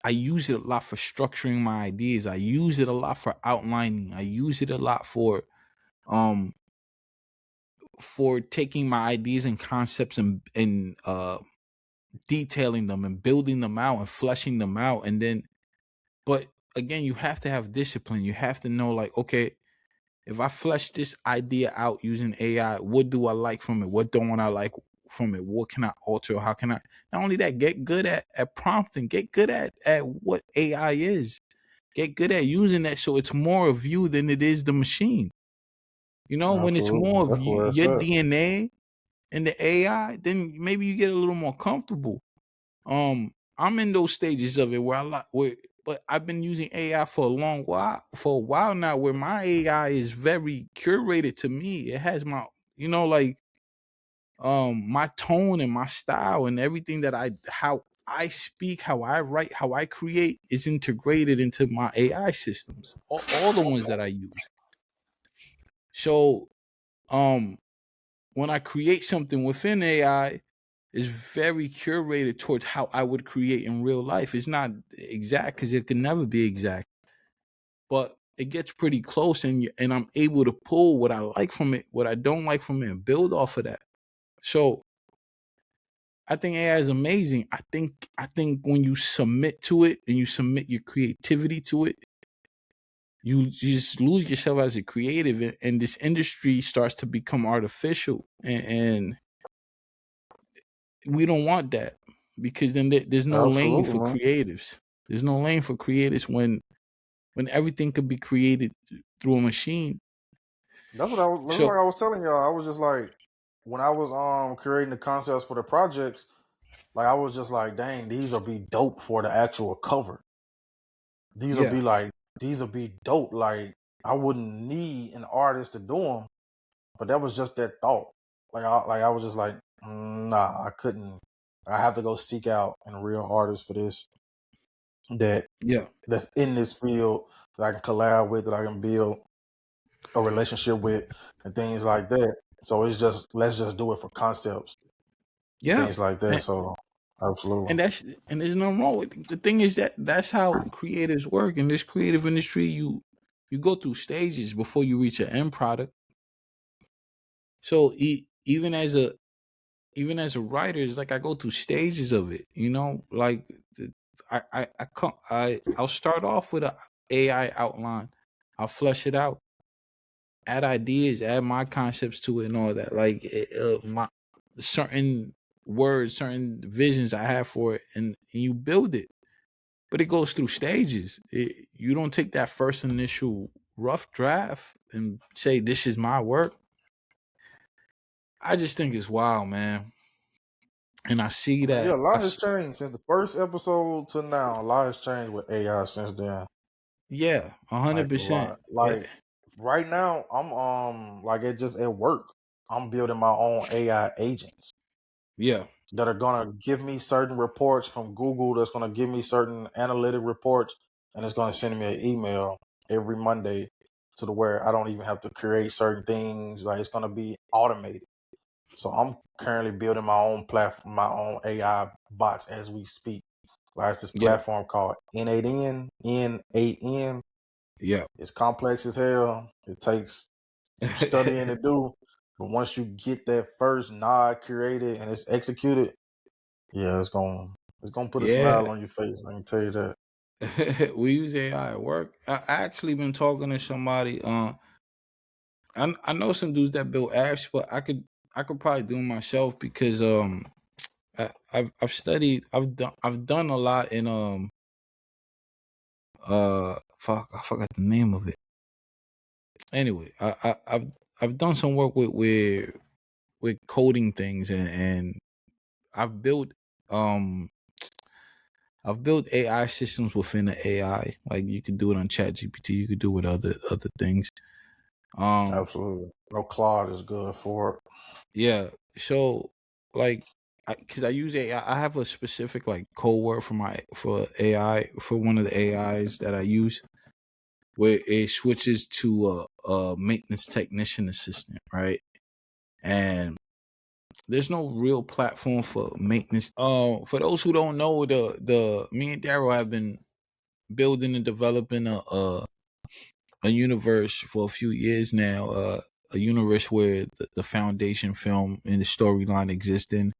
I use it a lot for structuring my ideas. I use it a lot for outlining. I use it a lot um for taking my ideas and concepts and detailing them and building them out and fleshing them out. And then, but again, you have to have discipline. You have to know, like, okay, if I flesh this idea out using AI, what do I like from it? What don't I like from it? What can I alter? How can I not only that, get good at prompting, get good at what AI is, get good at using that so it's more of you than it is the machine. You know, when it's Absolutely. more of That's where it's your at. DNA and the AI, then maybe you get a little more comfortable. I'm in those stages of it where but I've been using AI for a while now, where my AI is very curated to me. It has my, like, my tone and my style and everything how I speak, how I write, how I create is integrated into my AI systems, all the ones that I use. So, um, when I create something within AI, it's very curated towards how I would create in real life. It's not exact because it can never be exact, but it gets pretty close, and I'm able to pull what I like from it, what I don't like from it, and build off of that. So I think AI is amazing. I think when you submit to it and you submit your creativity to it, you just lose yourself as a creative, and this industry starts to become artificial, and we don't want that, because then there's no lane Absolutely, for man. creatives. There's no lane for creatives when everything could be created through a machine. That's So like I was telling y'all. I was just like when I was creating the concepts for the projects, like I was just like, dang, these will be dope for the actual cover. These will yeah, be like these will be dope. Like I wouldn't need an artist to do them, but that was just that thought. I was just like, nah, I couldn't. I have to go seek out a real artist for this that yeah, that's in this field that I can collab with, that I can build a relationship with, and things like that. So it's just let's just do it for concepts and yeah. things like that. And, So absolutely, and there's nothing wrong with it. The thing is that's how creatives work in this creative industry. You go through stages before you reach an end product. So even as even as a writer, it's like I go through stages of it. You know, like I'll start off with a AI outline. I'll flesh it out, add ideas, add my concepts to it, and all that. Like my certain words, certain visions I have for it, and you build it. But it goes through stages. You don't take that first initial rough draft and say this is my work. I just think it's wild, man. And I see Yeah, that. a lot has changed since the first episode to now. A lot has changed with AI since then. Yeah, Like a 100%. lot. Like right now, I'm like it just at work. I'm building my own AI agents Yeah, that are gonna give me certain reports from Google. That's gonna give me certain analytic reports, and it's gonna send me an email every Monday to the where I don't even have to create certain things. Like it's gonna be automated. So I'm currently building my own platform, my own AI bots as we speak. Like it's this yeah, platform called N8N, N8N. yeah, It's complex as hell. It takes some studying to do. But once you get that first nod created and it's executed, yeah, it's gonna put a yeah. smile on your face. I can tell you that. We use AI at work. I actually been talking to somebody. I know some dudes that build apps, but I could probably do it myself because I've studied. I've done a lot in fuck, I forgot the name of it. Anyway, I've done some work with coding things, and I've built um I've built AI systems within the AI. Like you could do it on ChatGPT, you could do it with other things. Um Absolutely. No, Claude is good for it. yeah. So like because I use AI, I have a specific like code word for AI for one of the AIs that I use where it switches to a maintenance technician assistant, right? And there's no real platform for maintenance. For those who don't know, the me and Darrell have been building and developing a universe for a few years now. A universe where the foundation film and the storyline exist in,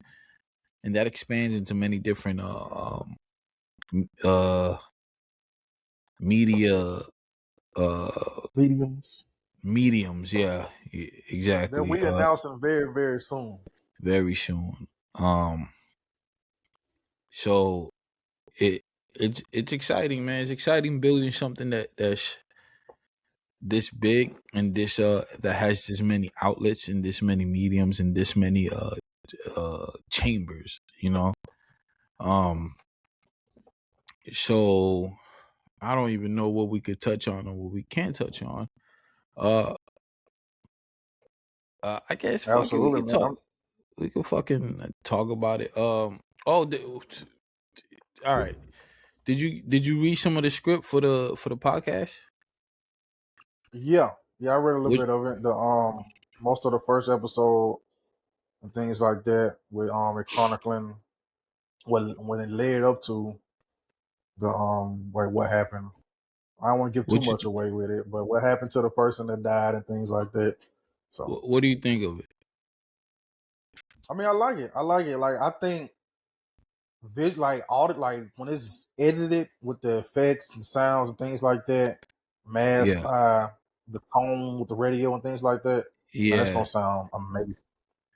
and that expands into many different uh media uh Mediums mediums. Yeah, that exactly. we announcing very, very soon. Very soon. Um, so it's exciting, man. It's exciting building something that's this big and this that has this many outlets and this many mediums and this many chambers, you know. Um, so I don't even know what we could touch on or what we can't touch on. Uh, I guess fuck it, we Absolutely, could man. talk. We could fucking talk about it. Oh, all right. Did you read some of the script for the podcast? Yeah, I read a little Which bit of it. The most of the first episode and things like that with it chronicling when it led up to the like what happened. I don't want to give too what you much away with it, but what happened to the person that died and things like that. So what do you think of it? I mean, I like it. I like it. Like I think like all the like when it's edited with the effects and sounds and things like that, masked Yeah, by the tone with the radio and things like that, man, that's yeah. gonna sound amazing.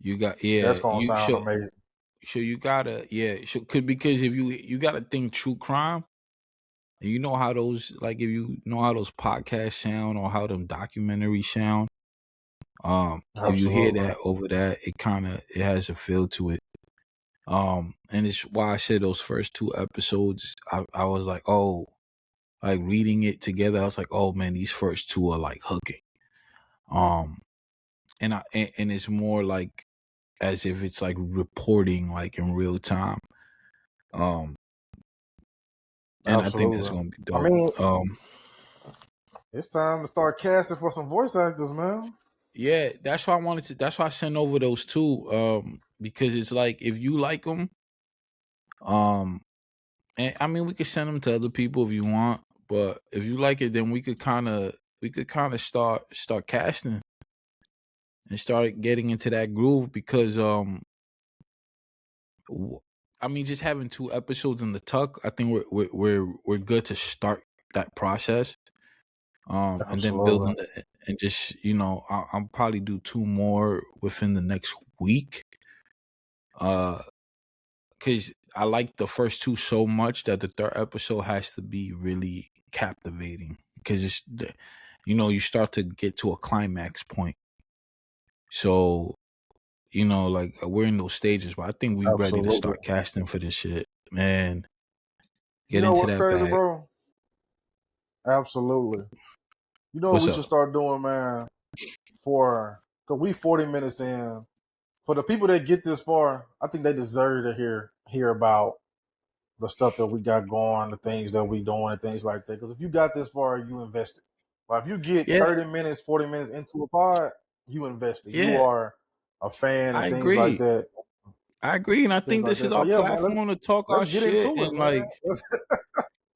You got That's yeah. gonna You sound should amazing. so you gotta yeah. So, could because if you gotta think true crime, and you know how those like if you know how those podcasts sound or how them documentaries sound. If you hear Absolutely. that over that, it has a feel to it. And it's why I said those first two episodes. I was like, oh, like reading it together. I was like, oh man, these first two are like hooking. Um, and it's more like as if it's like reporting like in real time. Um, and I think that's Absolutely. gonna be I dope. mean, it's time to start casting for some voice actors, man. Yeah, that's why I wanted to. That's why I sent over those two. Because it's like if you like them, um, and I mean we could send them to other people if you want, but if you like it, then we could kind of start casting and start getting into that groove because I mean, just having 2 episodes in the tuck, I think we're good to start that process. And then Absolutely. building and just I'll probably do 2 more within the next week. Because I like the first 2 so much that the third episode has to be really captivating. Because you start to get to a climax point. So like we're in those stages, but I think we're ready to Absolutely. start casting for this shit, man. You Get know into what's that crazy, bag. bro? Absolutely. You know what What's we up? should start doing, man? Cause we 40 minutes in. For the people that get this far, I think they deserve to hear about the stuff that we got going, the things that we doing, and things like that. Because if you got this far, you invested. But if you get Yeah, 30 minutes, 40 minutes into a pod, you invested. You yeah, are a fan I and things like agree. that. I agree, and I Things think like this that. is So our yeah, man, platform to talk our let's get into shit it, and man. like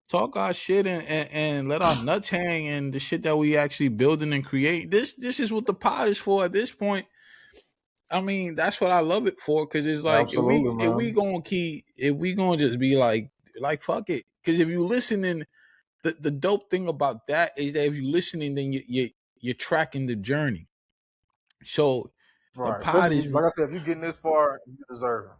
talk our shit and let our nuts hang and the shit that we actually building and create. This is what the pod is for at this point. I mean, that's what I love it for because it's like Absolutely, man. if we gonna just be like fuck it. Because if you listening, the dope thing about that is that if you listening, then you're tracking the journey. So the Right. pod Especially is like I said, if you're getting this far, you deserve it.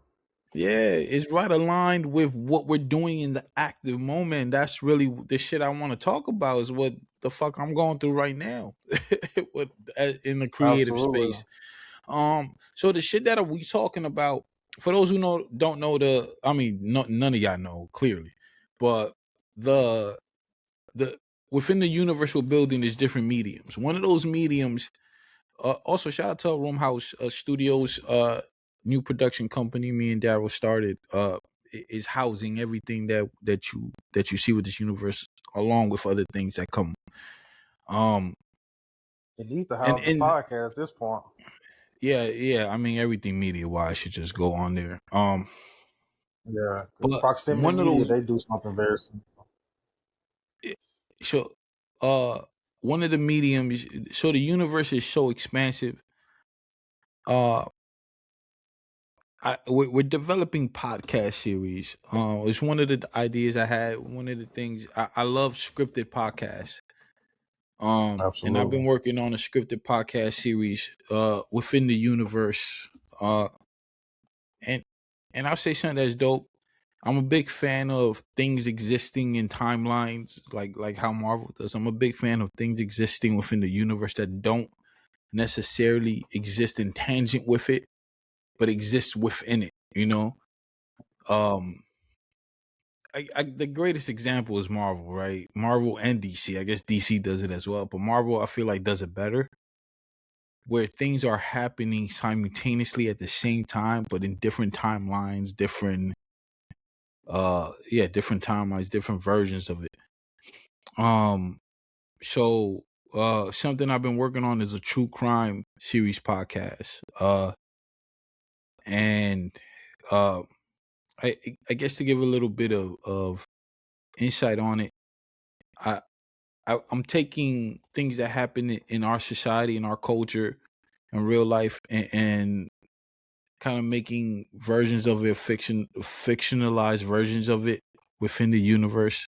Yeah, it's right aligned with what we're doing in the active moment. That's really the shit I want to talk about. Is what the fuck I'm going through right now, with in the creative Absolutely. space. So the shit that we talking about, for those who don't know I mean, none of y'all know clearly, but the the within the universe we're building is different mediums. One of those mediums also, shout out to Room House Studios, new production company. Me and Darrell started. Is housing everything that you see with this universe, along with other things that come. Um, It needs to and have the and podcast at this point. yeah. I mean, everything media wise should just go on there. Yeah, because But proximity one of media, those, they do something very similar. eh, so uh, one of the mediums. So the universe is so expansive. Uh, we're developing podcast series. It's one of the ideas I had. One of the things I love scripted podcasts. And I've Absolutely. been working on a scripted podcast series within the universe. And I'll say something that's dope. I'm a big fan of things existing in timelines, like how Marvel does. I'm a big fan of things existing within the universe that don't necessarily exist in tangent with it, but exist within it. Um, the greatest example is Marvel, right? Marvel and DC. I guess DC does it as well, but Marvel I feel like does it better, where things are happening simultaneously at the same time, but in different timelines, different timelines, different versions of it. Um, so something I've been working on is a true crime series podcast. And uh, I guess to give a little bit of insight on it, I I'm taking things that happen in our society, in our culture, in real life, and kind of making versions of it, fictionalized versions of it within the universe.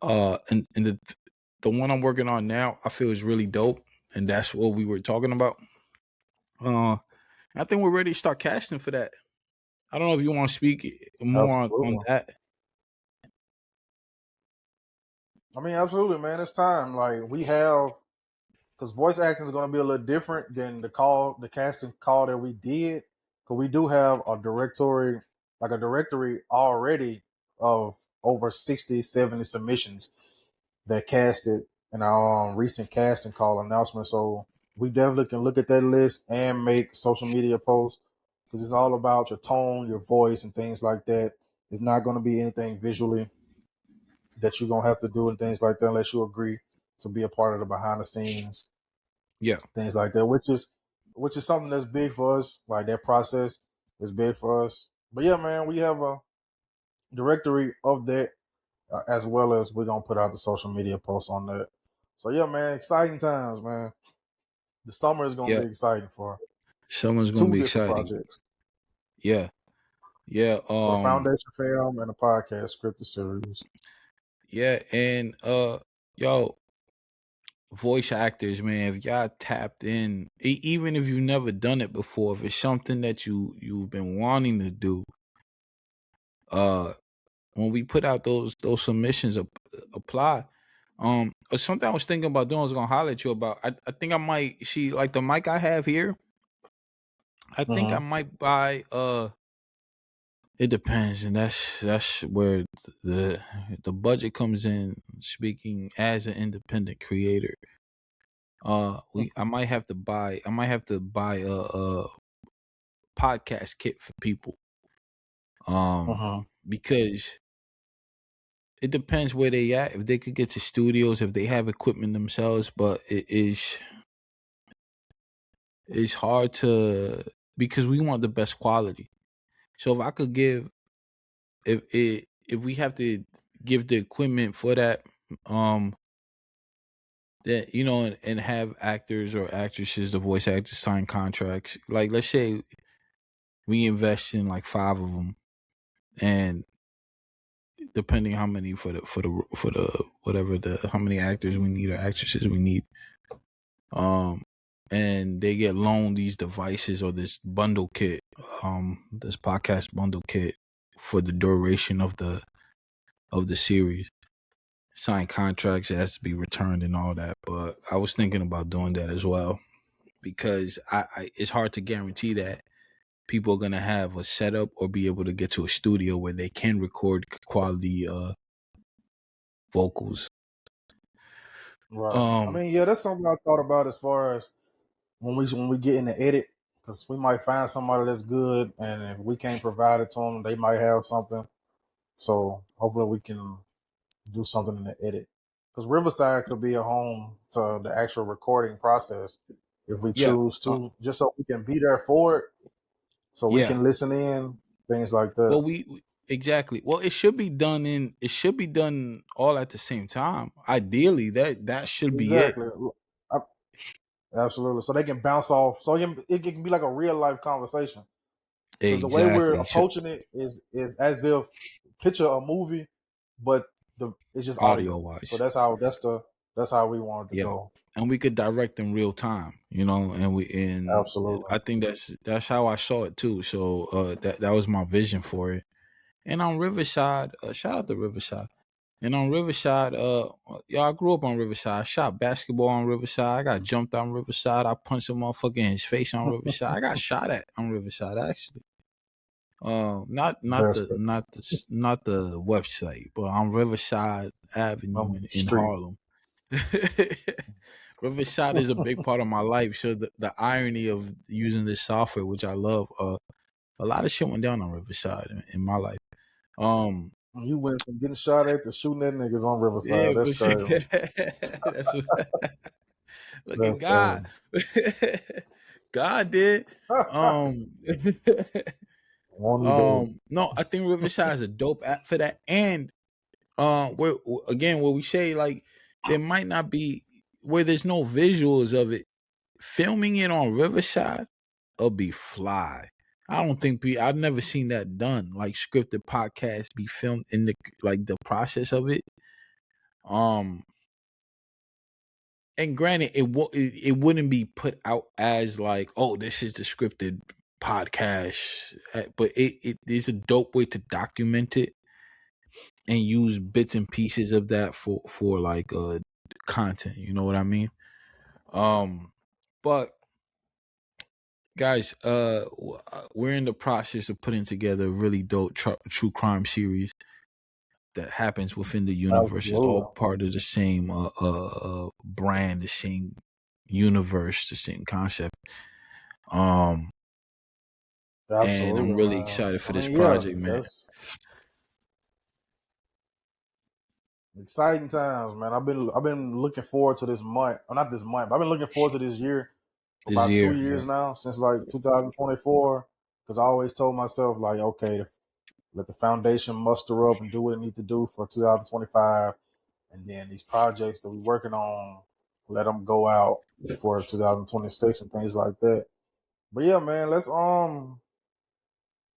And the one I'm working on now, I feel is really dope, and that's what we were talking about. Uh, I think we're ready to start casting for that. I don't know if you want to speak more on Absolutely. that. I mean, absolutely, man. It's time. Like we have, because voice acting is going to be a little different than the casting call that we did. Because we do have a directory already of over 60, 70 submissions that casted in our recent casting call announcement. So we definitely can look at that list and make social media posts because it's all about your tone, your voice, and things like that. It's not going to be anything visually that you're gonna have to do and things like that unless you agree to be a part of the behind the scenes Yeah, things like that, which is something that's big for us. Like that process is big for us. But yeah, man, we have a directory of that as well as we're gonna put out the social media posts on that. So yeah, man, exciting times, man. The summer is gonna yeah. be exciting for Someone's gonna two be different exciting. projects. Yeah. Yeah. for the Foundation film and the podcast scripted series. Yeah, and yo, voice actors, man, if y'all tapped in, even if you've never done it before, if it's something that you've been wanting to do, uh, when we put out those submissions, apply. Something I was thinking about doing, I was gonna holler at you about. I think I might see, like, the mic I have here. I think I Mm-hmm. might buy. It depends, and that's where the the budget comes in. Speaking as an independent creator, I might have to buy. I might have to buy a podcast kit for people. Mm-hmm. Because it depends where they at. If they could get to studios, if they have equipment themselves, but it's hard to, because we want the best quality. So if I could give, if we have to give the equipment for that, that, and have actors or actresses, the voice actors, sign contracts. Like, let's say we invest in like 5 of them, and depending how many for the whatever, the how many actors we need or actresses we need, um and they get loaned these devices or this bundle kit, this podcast bundle kit, for the duration of the series. Sign contracts, it has to be returned and all that. But I was thinking about doing that as well, because I it's hard to guarantee that people are gonna have a setup or be able to get to a studio where they can record quality vocals. Right. I Um, mean, yeah, that's something I thought about as far as when we get in the edit, because we might find somebody that's good, and if we can't provide it to them, they might have something. So hopefully we can do something in the edit, because Riverside could be a home to the actual recording process if we yeah, choose to, just so we can be there for it, so we yeah. can listen in, things like that. Well, exactly. Well, it should be done all at the same time. Ideally, that should be it. Exactly. I- Absolutely. So they can bounce off. So it can be like a real life conversation. Because the way we're Exactly. approaching it is as if picture a movie, but it's just Audio audio. So wise, that's how we wanted to yeah. go. And we could direct in real time, and Absolutely. I think that's how I saw it too. So that was my vision for it. And on Riverside, shout out to Riverside. And on Riverside, I grew up on Riverside. I shot basketball on Riverside. I got jumped on Riverside. I punched a motherfucker in his face on Riverside. I got shot at on Riverside, actually. Not That's the good. not the website, but on Riverside Avenue in Street. Harlem. Riverside is a big part of my life. So the irony of using this software, which I love, a lot of shit went down on Riverside in my life. You went from getting shot at to shooting at niggas on Yeah, Riverside. That's for sure. crazy. That's what, look at That's God. crazy. God did. Um, Won't he do it? no, I think Riverside is a dope app for that. And where again, where we say, like, there might not be, where there's no visuals of it. Filming it on Riverside will be fly. I don't think I've never seen that done. Like, scripted podcasts be filmed in the process of it. Um, and granted, it wouldn't be put out as like, oh, this is the scripted podcast, but it is a dope way to document it and use bits and pieces of that for like content. You know what I mean? But guys, we're in the process of putting together a really dope true crime series that happens within the universe. It's all Absolutely. part of the same brand, the same universe, the same concept. Um, and I'm Absolutely, really man. excited for I this mean, yeah, project, man. that's exciting times, man. I've been looking forward to this month. Well, not this month, but I've been looking forward to this year for This about two year, yeah. years now, since like 2024. Because I always told myself, like, okay, let the foundation muster up and do what it needs to do for 2025, and then these projects that we're working on, let them go out for 2026 and things like that. But yeah, man, let's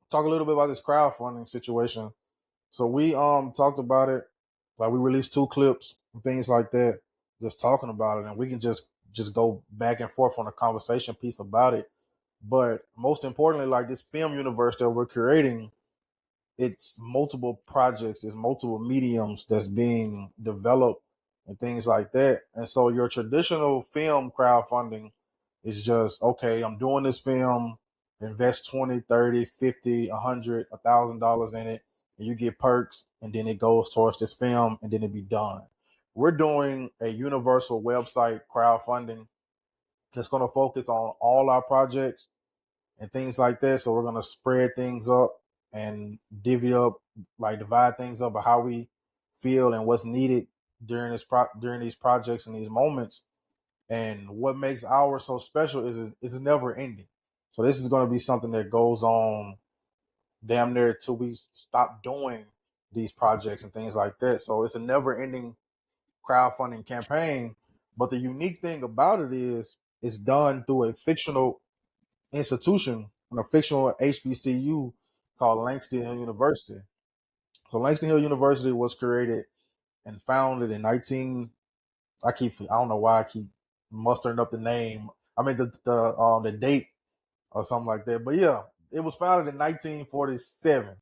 talk a little bit about this crowdfunding situation. So we talked about it, like we released 2 clips and things like that, just talking about it, and we can just go back and forth on a conversation piece about it. But most importantly, like this film universe that we're creating, it's multiple projects, it's multiple mediums that's being developed and things like that. And so your traditional film crowdfunding is just, okay, I'm doing this film, invest 20, 30, 50, 100, $1,000 in it, and you get perks, and then it goes towards this film, and then it be done. We're doing a universal website crowdfunding that's going to focus on all our projects and things like that. So we're gonna spread things up and divvy up, like divide things up of how we feel and what's needed during these projects and these moments. And what makes ours so special is it's never ending. So this is gonna be something that goes on damn near till we stop doing these projects and things like that. So it's a never ending crowdfunding campaign. But the unique thing about it is it's done through a fictional institution, a fictional HBCU called Langston Hill University. So Langston Hill University was created and founded in 19. I don't know why I keep mustering up the name. I mean the date or something like that. But yeah, it was founded in 1947. I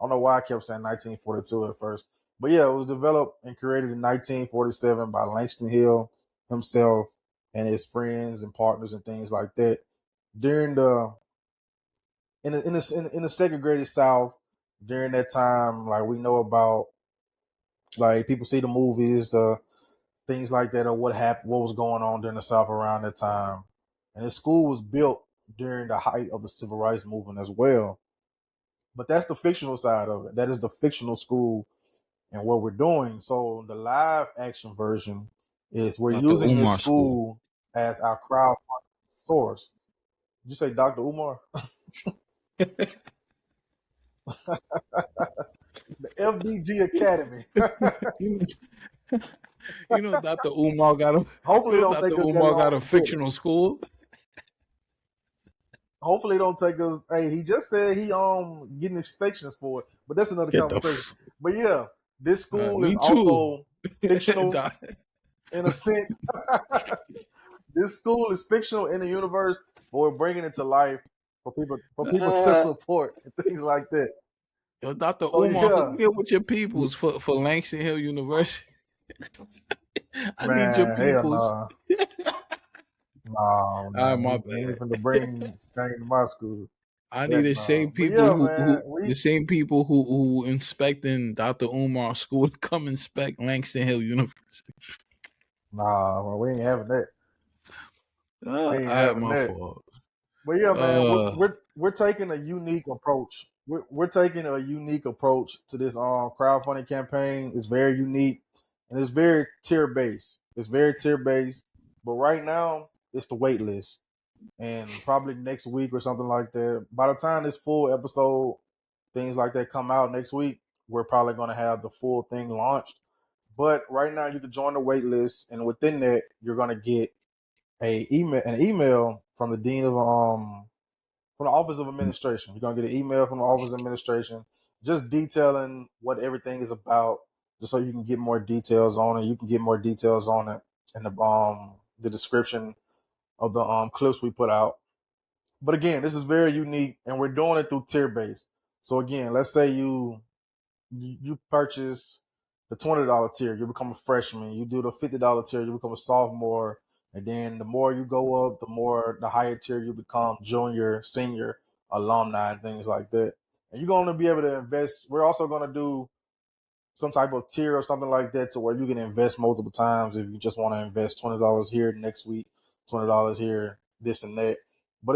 don't know why I kept saying 1942 at first. But yeah, it was developed and created in 1947 by Langston Hill himself and his friends and partners and things like that during the in the segregated South during that time. Like we know about, like people see the movies, things like that, or what happened, what was going on during the South around that time. And the school was built during the height of the civil rights movement as well. But that's the fictional side of it. That is the fictional school and what we're doing. So the live action version is we're Dr. using this Umar School. school as our crowdfunding source. Did you say Dr. Umar? The FBG Academy. You know, Dr. Umar got a Hopefully, it you know don't take Dr. us that Umar long got a to get it. fictional school. Hopefully, it don't take us. Hey, he just said he getting inspections for it, but that's another Get the conversation. But yeah, this school is me too. also fictional Doc- in a sense. This school is fictional in the universe, but we're bringing it to life for people to support and things like that. Yo, Dr. So Umar, hook yeah, me up with your peoples for Langston Hill University. I need your man, hell peoples. nah, nah, Ah, my man, we bad. ain't finna bring shame to my school. I need Heck the nah. same But people yeah, man, the same people who inspecting Dr. Umar school to come inspect Langston Hill University. nah, well, we ain't having that. We ain't I had having my that. fault. But yeah, man, Uh, we're taking a unique approach. We're taking a unique approach to this crowdfunding campaign. It's very unique and it's very tier based. It's very tier based. But right now, it's the wait list. And probably next week or something like that. By the time this full episode, things like that come out next week, we're probably gonna have the full thing launched. But right now you can join the wait list, and within that, you're gonna get an email from the dean of from the Office of Administration. You're gonna get an email from the Office of Administration just detailing what everything is about, just so you can get more details on it. You can get more details on it in the description of the clips we put out. But again, this is very unique, and we're doing it through tier base. So again, let's say you purchase the $20 tier, you become a freshman. You do the $50 tier, you become a sophomore. And then the more you go up, the higher tier you become, junior, senior, alumni, and things like that. And you're going to be able to invest. We're also going to do some type of tier or something like that to where you can invest multiple times if you just want to invest $20 here next week, $20 here, this and that. But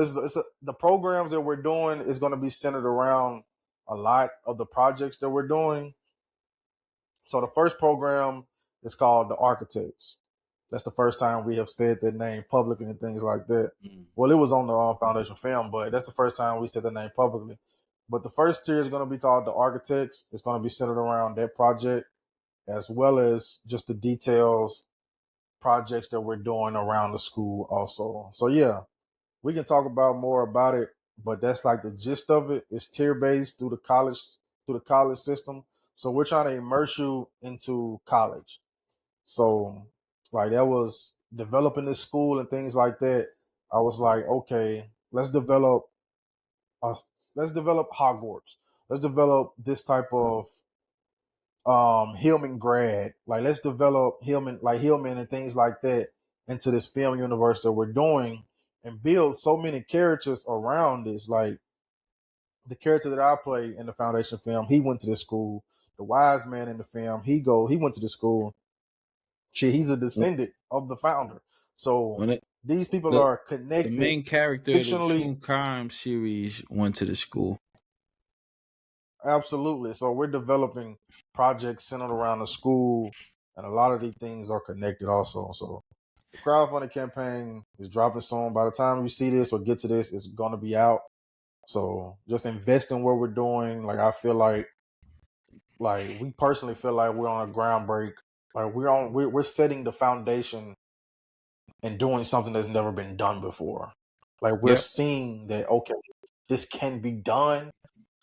the programs that we're doing is going to be centered around a lot of the projects that we're doing. So the first program is called the Architects. That's the first time we have said that name publicly and things like that. Well, it was on the Foundation film, but that's the first time we said the name publicly. But the first tier is going to be called the Architects. It's going to be centered around that project as well as just the details projects that we're doing around the school also. So yeah, we can talk about more about it but that's like the gist of it. It's tier based through the college system. So we're trying to immerse you into college. So like that was developing this school and things like that. I was like, okay, uh, let's develop Hogwarts. Let's develop this type of Hillman grad. Like let's develop Hillman and things like that into this film universe that we're doing and build so many characters around this. Like the character that I play in the Foundation film, he went to this school. The wise man in the film, he went to the school. Shit, he's a descendant of the founder. So When it, these people the are the connected main character of the fictionally. True Crime series went to the school. Absolutely. So we're developing projects centered around the school, and a lot of these things are connected also. So the crowdfunding campaign is dropping soon. By the time you see this or get to this, it's going to be out. So just invest in what we're doing. Like I feel like we personally feel like we're on a ground break. Like we're setting the foundation and doing something that's never been done before. Like we're Yep. seeing that okay, this can be done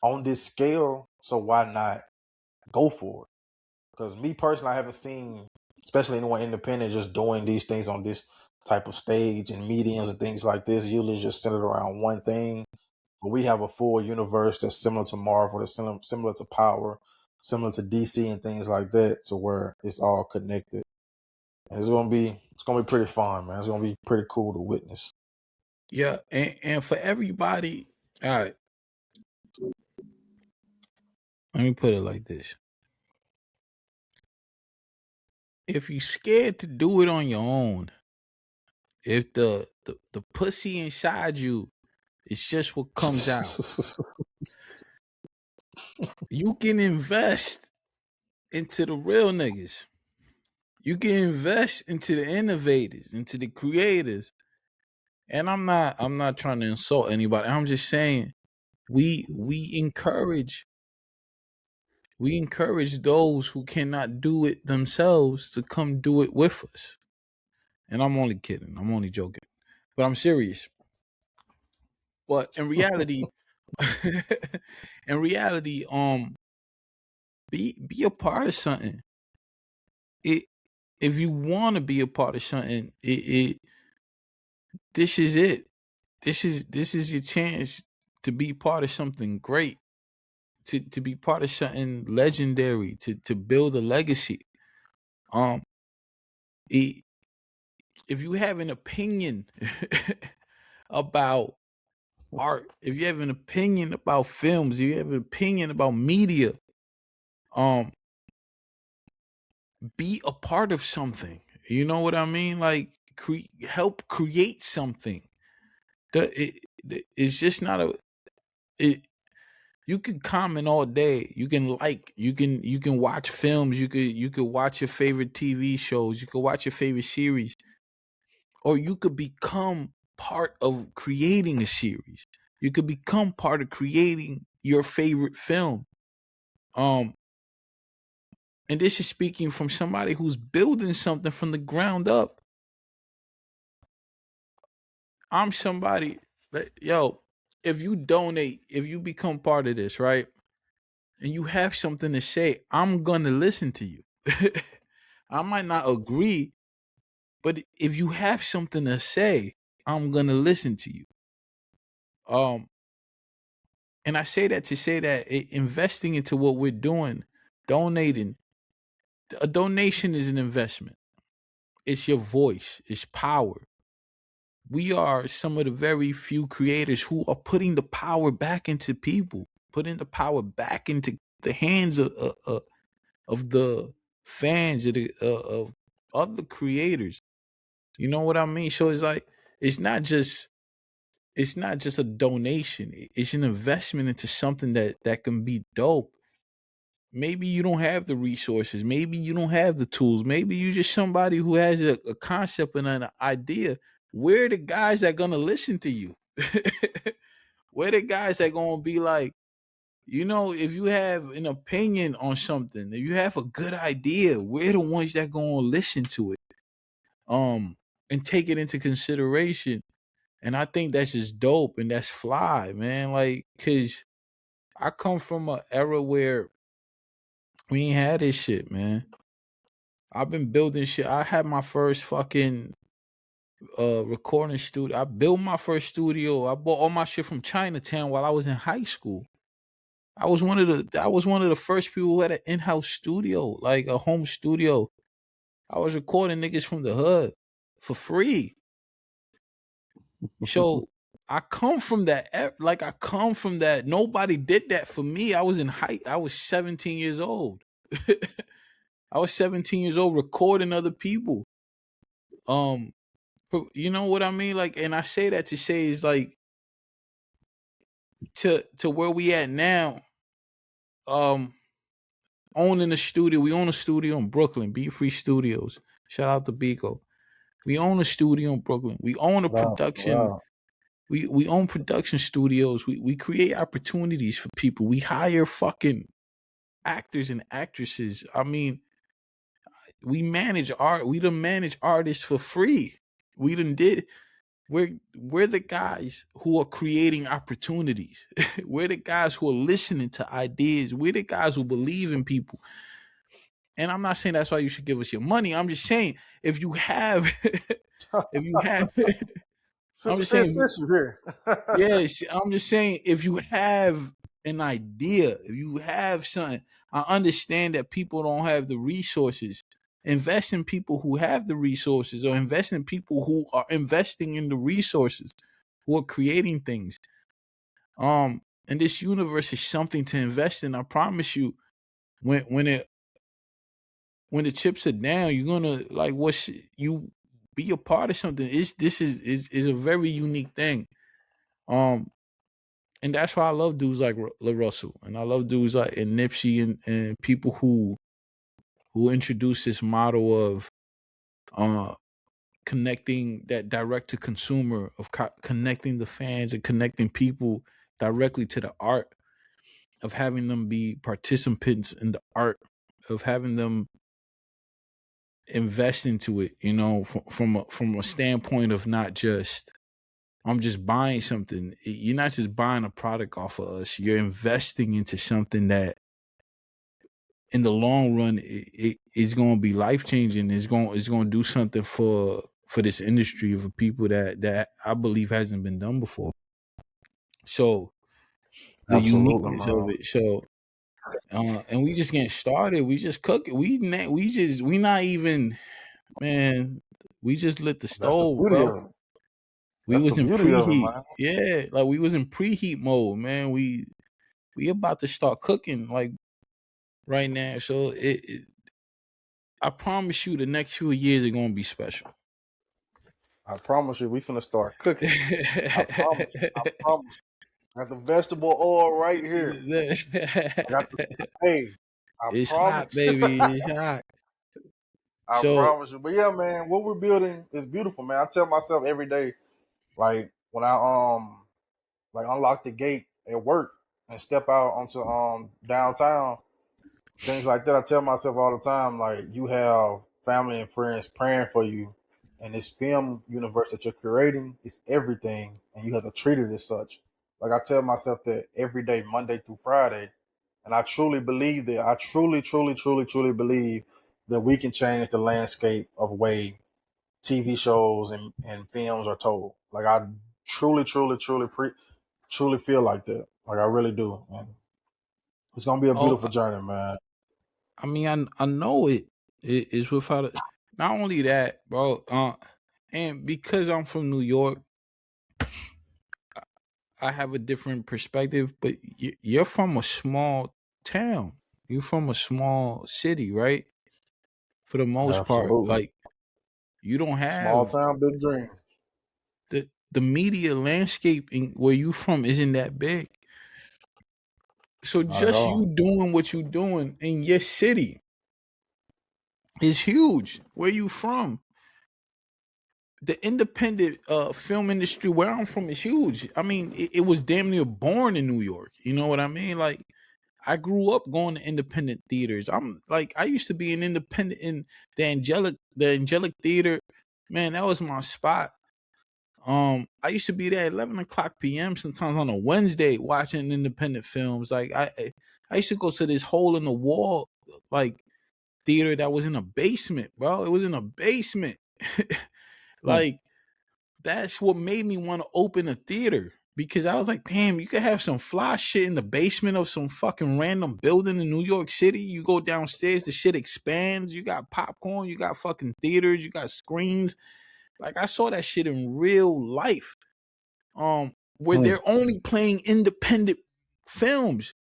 on this scale, so why not go for it? Because me personally, I haven't seen, especially anyone independent, just doing these things on this type of stage and meetings and things like this. Usually just centered around one thing. But we have a full universe that's similar to Marvel, that's similar to Power, similar to DC and things like that, to where it's all connected. And it's gonna be pretty fun, man. It's gonna be pretty cool to witness. Yeah, and for everybody, all right, let me put it like this. If you scared to do it on your own, if the pussy inside you is just what comes out, you can invest into the real niggas. You can invest into the innovators, into the creators. And I'm not trying to insult anybody. I'm just saying we encourage those who cannot do it themselves to come do it with us. And I'm only kidding. I'm only joking. But I'm serious. But in reality, in reality, be a part of something. It If you want to be a part of something, this is it. This is your chance to be part of something great, to be part of something legendary, to build a legacy. Um, i- if you have an opinion about art, if you have an opinion about films, if you have an opinion about media, um, be a part of something. You know what I mean? Like help create something. It's just not a. It, you can comment all day. You can you can watch films. You could watch your favorite TV shows. You could watch your favorite series, or you could become part of creating a series. You could become part of creating your favorite film. Um, and this is speaking from somebody who's building something from the ground up. I'm somebody that, yo, if you donate, if you become part of this, right? And you have something to say, I'm gonna listen to you. I might not agree, but if you have something to say, I'm gonna listen to you. Um, and I say that to say that investing into what we're doing, donating, a donation is an investment. It's your voice, it's power. We are some of the very few creators who are putting the power back into people, putting the power back into the hands of the fans of other creators. You know what I mean? So it's like it's not just it's not just a donation. It's an investment into something that can be dope. Maybe you don't have the resources. Maybe you don't have the tools. Maybe you just somebody who has a concept and an idea. We're the guys that gonna listen to you. We're the guys that gonna be like, if you have an opinion on something, if you have a good idea, we're the ones that gonna listen to it. Um, and take it into consideration And I think that's just dope and that's fly, man. Like, cause I come from an era where we ain't had this shit, man. I've been building shit. I had my first fucking recording studio. I built my first studio. I bought all my shit from Chinatown while I was in high school. I was one of the first people who had an in-house studio, like a home studio. I was recording niggas from the hood for free. So I come from that. Like, I come from that. Nobody did that for me. I was 17 years old. I was 17 years old recording other people. You know what I mean? Like, and I say that to say is like to where we at now. Owning a studio. We own a studio in Brooklyn, Be Free Studios. Shout out to Biko. We own a studio in Brooklyn. We own a production. Wow. We own production studios. We create opportunities for people. We hire fucking actors and actresses. I mean, we manage art. We done manage artists for free. We done did. We're the guys who are creating opportunities. We're the guys who are listening to ideas. We're the guys who believe in people. And I'm not saying that's why you should give us your money. I'm just saying if you have, if you have, I'm just saying, Since you're here. yes, I'm just saying if you have an idea, if you have something, I understand that people don't have the resources. Invest in people who have the resources, or invest in people who are investing in the resources, who are creating things. And this universe is something to invest in. I promise you, when the chips are down, you're gonna like you be a part of something. This is a very unique thing. And that's why I love dudes like LaRussell, and I love dudes like and Nipsey and people who introduce this model of connecting that direct to consumer, of connecting the fans and connecting people directly to the art, of having them be participants in the art, of having them invest into it, you know, from a standpoint of not just I'm just buying something. You're not just buying a product off of us. You're investing into something that in the long run it's going to be life changing. It's going to do something for this industry, for people that I believe hasn't been done before. So the Absolutely, uniqueness of man. it. So and we just getting started. We just cook it. We not even, man. We just lit the That's the stove, beauty bro. of it. We That's the was in beauty of it, preheat. man. Yeah, like we was in preheat mode, man. We about to start cooking like right now. So I promise you, the next few years are gonna be special. I promise you, we finna start cooking. I promise you. I promise you. Got the vegetable oil right here. I got the hey. I It's hot, promise you. baby. It's hot. I So promise you. But yeah, man, what we're building is beautiful, man. I tell myself every day, like when I like unlock the gate at work and step out onto downtown, things like that. I tell myself all the time, like you have family and friends praying for you, and this film universe that you're creating is everything, and you have to treat it as such. Like I tell myself that every day, Monday through Friday, and I truly believe that. I truly believe that we can change the landscape of way TV shows and films are told. Like I truly feel like that. Like I really do, and it's gonna be a oh, beautiful journey, man. I mean, I know it is without not only that, bro. And because I'm from New York, I have a different perspective. But you're from a small town. You're from a small city, right? For the most part, Absolutely. like you don't Small have town, big dream. the media landscape in where you from isn't that big. So Not at just all. you doing what you doing in your city is huge. Where you from? The independent film industry where I'm from is huge. I mean, it was damn near born in New York. You know what I mean? Like I grew up going to independent theaters. I'm like I used to be an independent in the angelic theater. Man, that was my spot. I used to be there at 11 o'clock p.m. sometimes on a Wednesday watching independent films. Like I used to go to this hole in the wall like theater that was in a basement, bro. It was in a basement. Hmm. Like that's what made me want to open a theater because I was like, damn, you could have some fly shit in the basement of some fucking random building in New York City. You go downstairs, the shit expands. You got popcorn, you got fucking theaters, you got screens. Like I saw that shit in real life. Where Hmm. they're only playing independent films.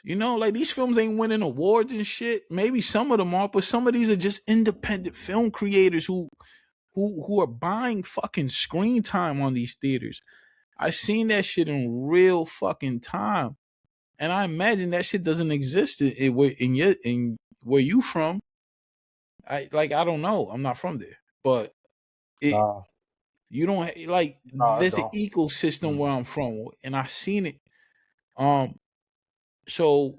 You know, like these films ain't winning awards and shit. Maybe some of them are, but some of these are just independent film creators who are buying fucking screen time on these theaters. I seen that shit in real fucking time, and I imagine that shit doesn't exist in where you from. I don't know. I'm not from there, but it Nah, you don't like. nah, it There's an don't. ecosystem Mm. where I'm from, and I seen it. Um, so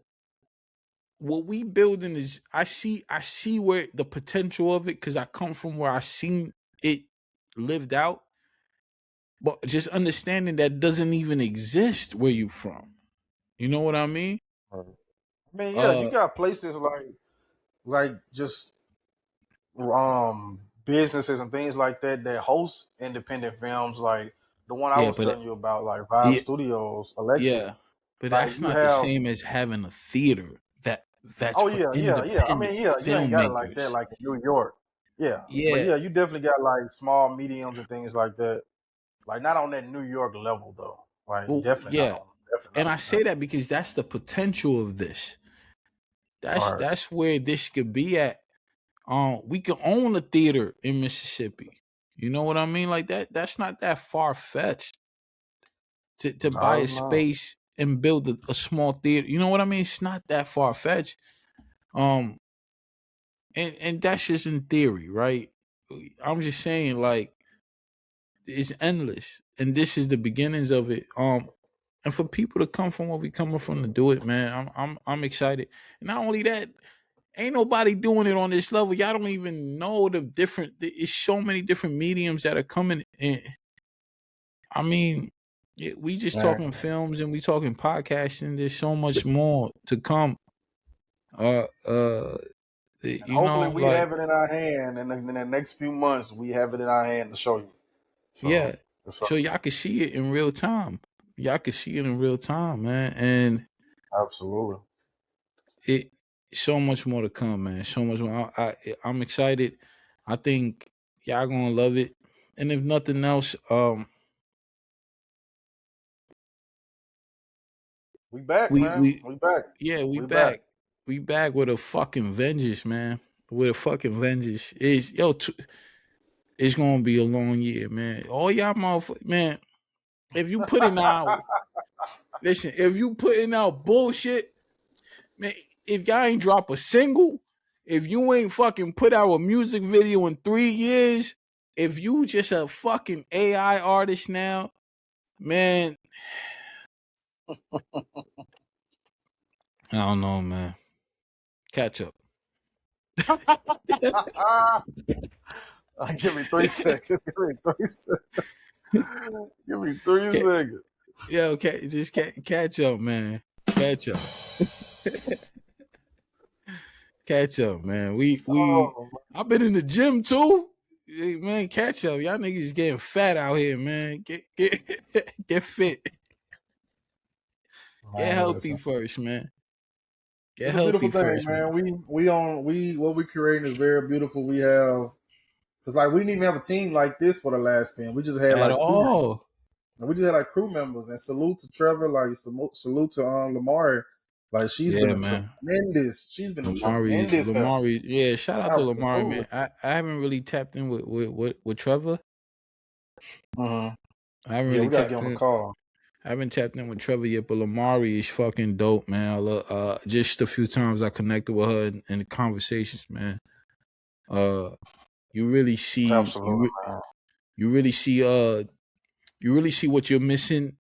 what we building is I see where the potential of it because I come from where I seen it lived out, but just understanding that doesn't even exist where you from. You know what I mean? Right. I mean, yeah, you Uh, got places like just businesses and things like that that host independent films, like the one I yeah, was but telling you about, like Vibe yeah, Studios, Alexis. yeah, but Like that's you not the have, same as having a theater that's oh for yeah, yeah, yeah. I independent mean, yeah, you ain't got it like that, filmmakers. like in New York. Yeah, but Yeah, yeah, you definitely got like small, mediums, and things like that. Like not on that New York level though. Like well, yeah, definitely not and I on say that. that because that's the potential of this. That's All right. that's where this could be at. We could own a theater in Mississippi. You know what I mean? Like that. That's not that far fetched to buy No, a it's not. space and build a small theater. You know what I mean? It's not that far fetched. Um, and that's just in theory, right? I'm just saying, like it's endless, and this is the beginnings of it. And for people to come from where we coming from to do it, man, I'm excited. And not only that, ain't nobody doing it on this level. Y'all don't even know the different. It's so many different mediums that are coming in. I mean, we just Man. talking films and we talking podcasting. There's so much more to come. Uh, uh, And you hopefully know, we like have it in our hand, and in the next few months we have it in our hand to show you. So yeah. it's So y'all can see it in real time. Y'all can see it in real time, man. And absolutely. it so much more to come, man. So much more. I'm excited. I think y'all gonna love it. And if nothing else, We back, we man. we We back. yeah, we We back. back. We back with a fucking vengeance, man. With a fucking vengeance. It's gonna be a long year, man. All y'all motherfuckers, man. If you putting out, listen, if you putting out bullshit, man. If y'all ain't drop a single, if you ain't fucking put out a music video in 3 years, if you just a fucking AI artist now, man, I don't know, man. Catch up. Give me 3 seconds. Give me 3 seconds. Give me 3 seconds. Yo, okay, just catch up, man. Catch up. Catch up, man. Oh I've been in the gym too. Hey, man, catch up. Y'all niggas getting fat out here, man. Get get fit. Get man, healthy listen. first, man. Get It's a beautiful healthy thing, first, man. man. We what we creating is very beautiful. We have because like we didn't even have a team like this for the last film. We just had At like crew members. all. And we just had like crew members. And salute to Trevor, like salute to Lamar. Like she's been Yeah, a man. tremendous. She's been a Lamari, tremendous help. Lamari, yeah. Shout out to Lamari, Absolutely. man. I haven't really tapped in with Trevor. Hmm. I haven't Yeah, really we gotta give tapped him a in. call. I haven't tapped in with Trevor yet, but Lamari is fucking dope, man. I love, just a few times I connected with her in the conversations, man. Uh, you really see Absolutely, man. you really see you really see what you're missing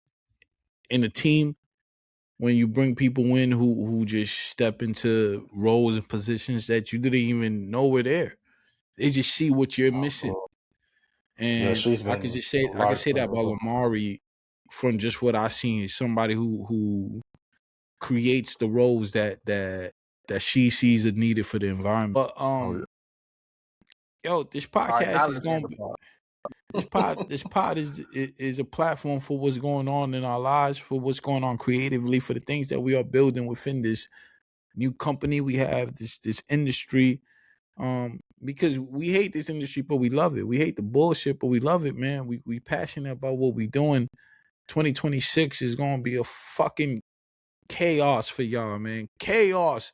in a team when you bring people in who just step into roles and positions that you didn't even know were there. They just see what you're missing. Absolutely. Yeah, And she's I could been just say a I lot could of say that about things. Lamari from just what I seen. Somebody who creates the roles that she sees are needed for the environment. But Oh, yeah. yo, this I podcast is acknowledge gonna be this pod is a platform for what's going on in our lives, for what's going on creatively, for the things that we are building within this new company we have, this industry. Because we hate this industry, but we love it. We hate the bullshit, but we love it, man. We passionate about what we doing. 2026 is gonna be a fucking chaos for y'all, man. Chaos.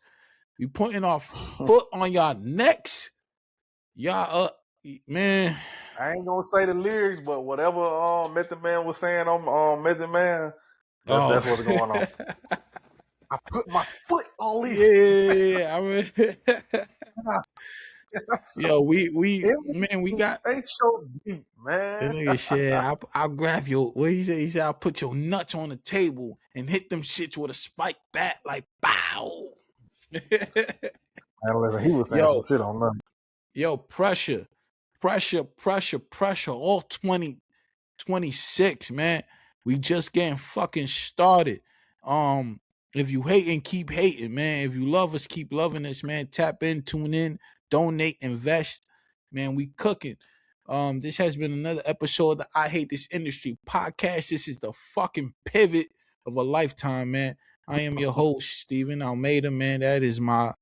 We putting our foot on y'all necks. Y'all man. I ain't gonna say the lyrics, but whatever Method Man was saying on Method Man, that's Oh. what's going on. I put my foot on it. Yeah, I mean, yo, we got Ain't so deep, that man. nigga shit. I'll grab your what he said. He said I'll put your nuts on the table and hit them shits with a spike bat like bow. And listen, he was saying some yo, shit on that. yo, pressure. All 2026, man. We just getting fucking started. If you hating, keep hating, man. If you love us, keep loving us, man. Tap in, tune in, donate, invest. Man, we cooking. This has been another episode of the I Hate This Industry podcast. This is the fucking pivot of a lifetime, man. I am your host, Stephen Almeida, man. That is my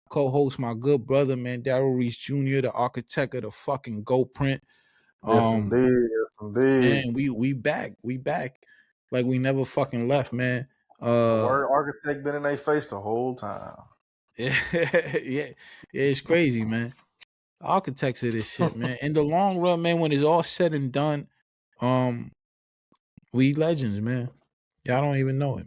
co-host, my good brother, man, Darrell Reese Jr., the architect of the fucking Go Print. Yes, indeed. Yes, indeed. Man, we back. We back. Like we never fucking left, man. The word architect been in their face the whole time. Yeah, it's crazy, man. Architects of this shit, man. In the long run, man, when it's all said and done, we legends, man. Y'all don't even know it.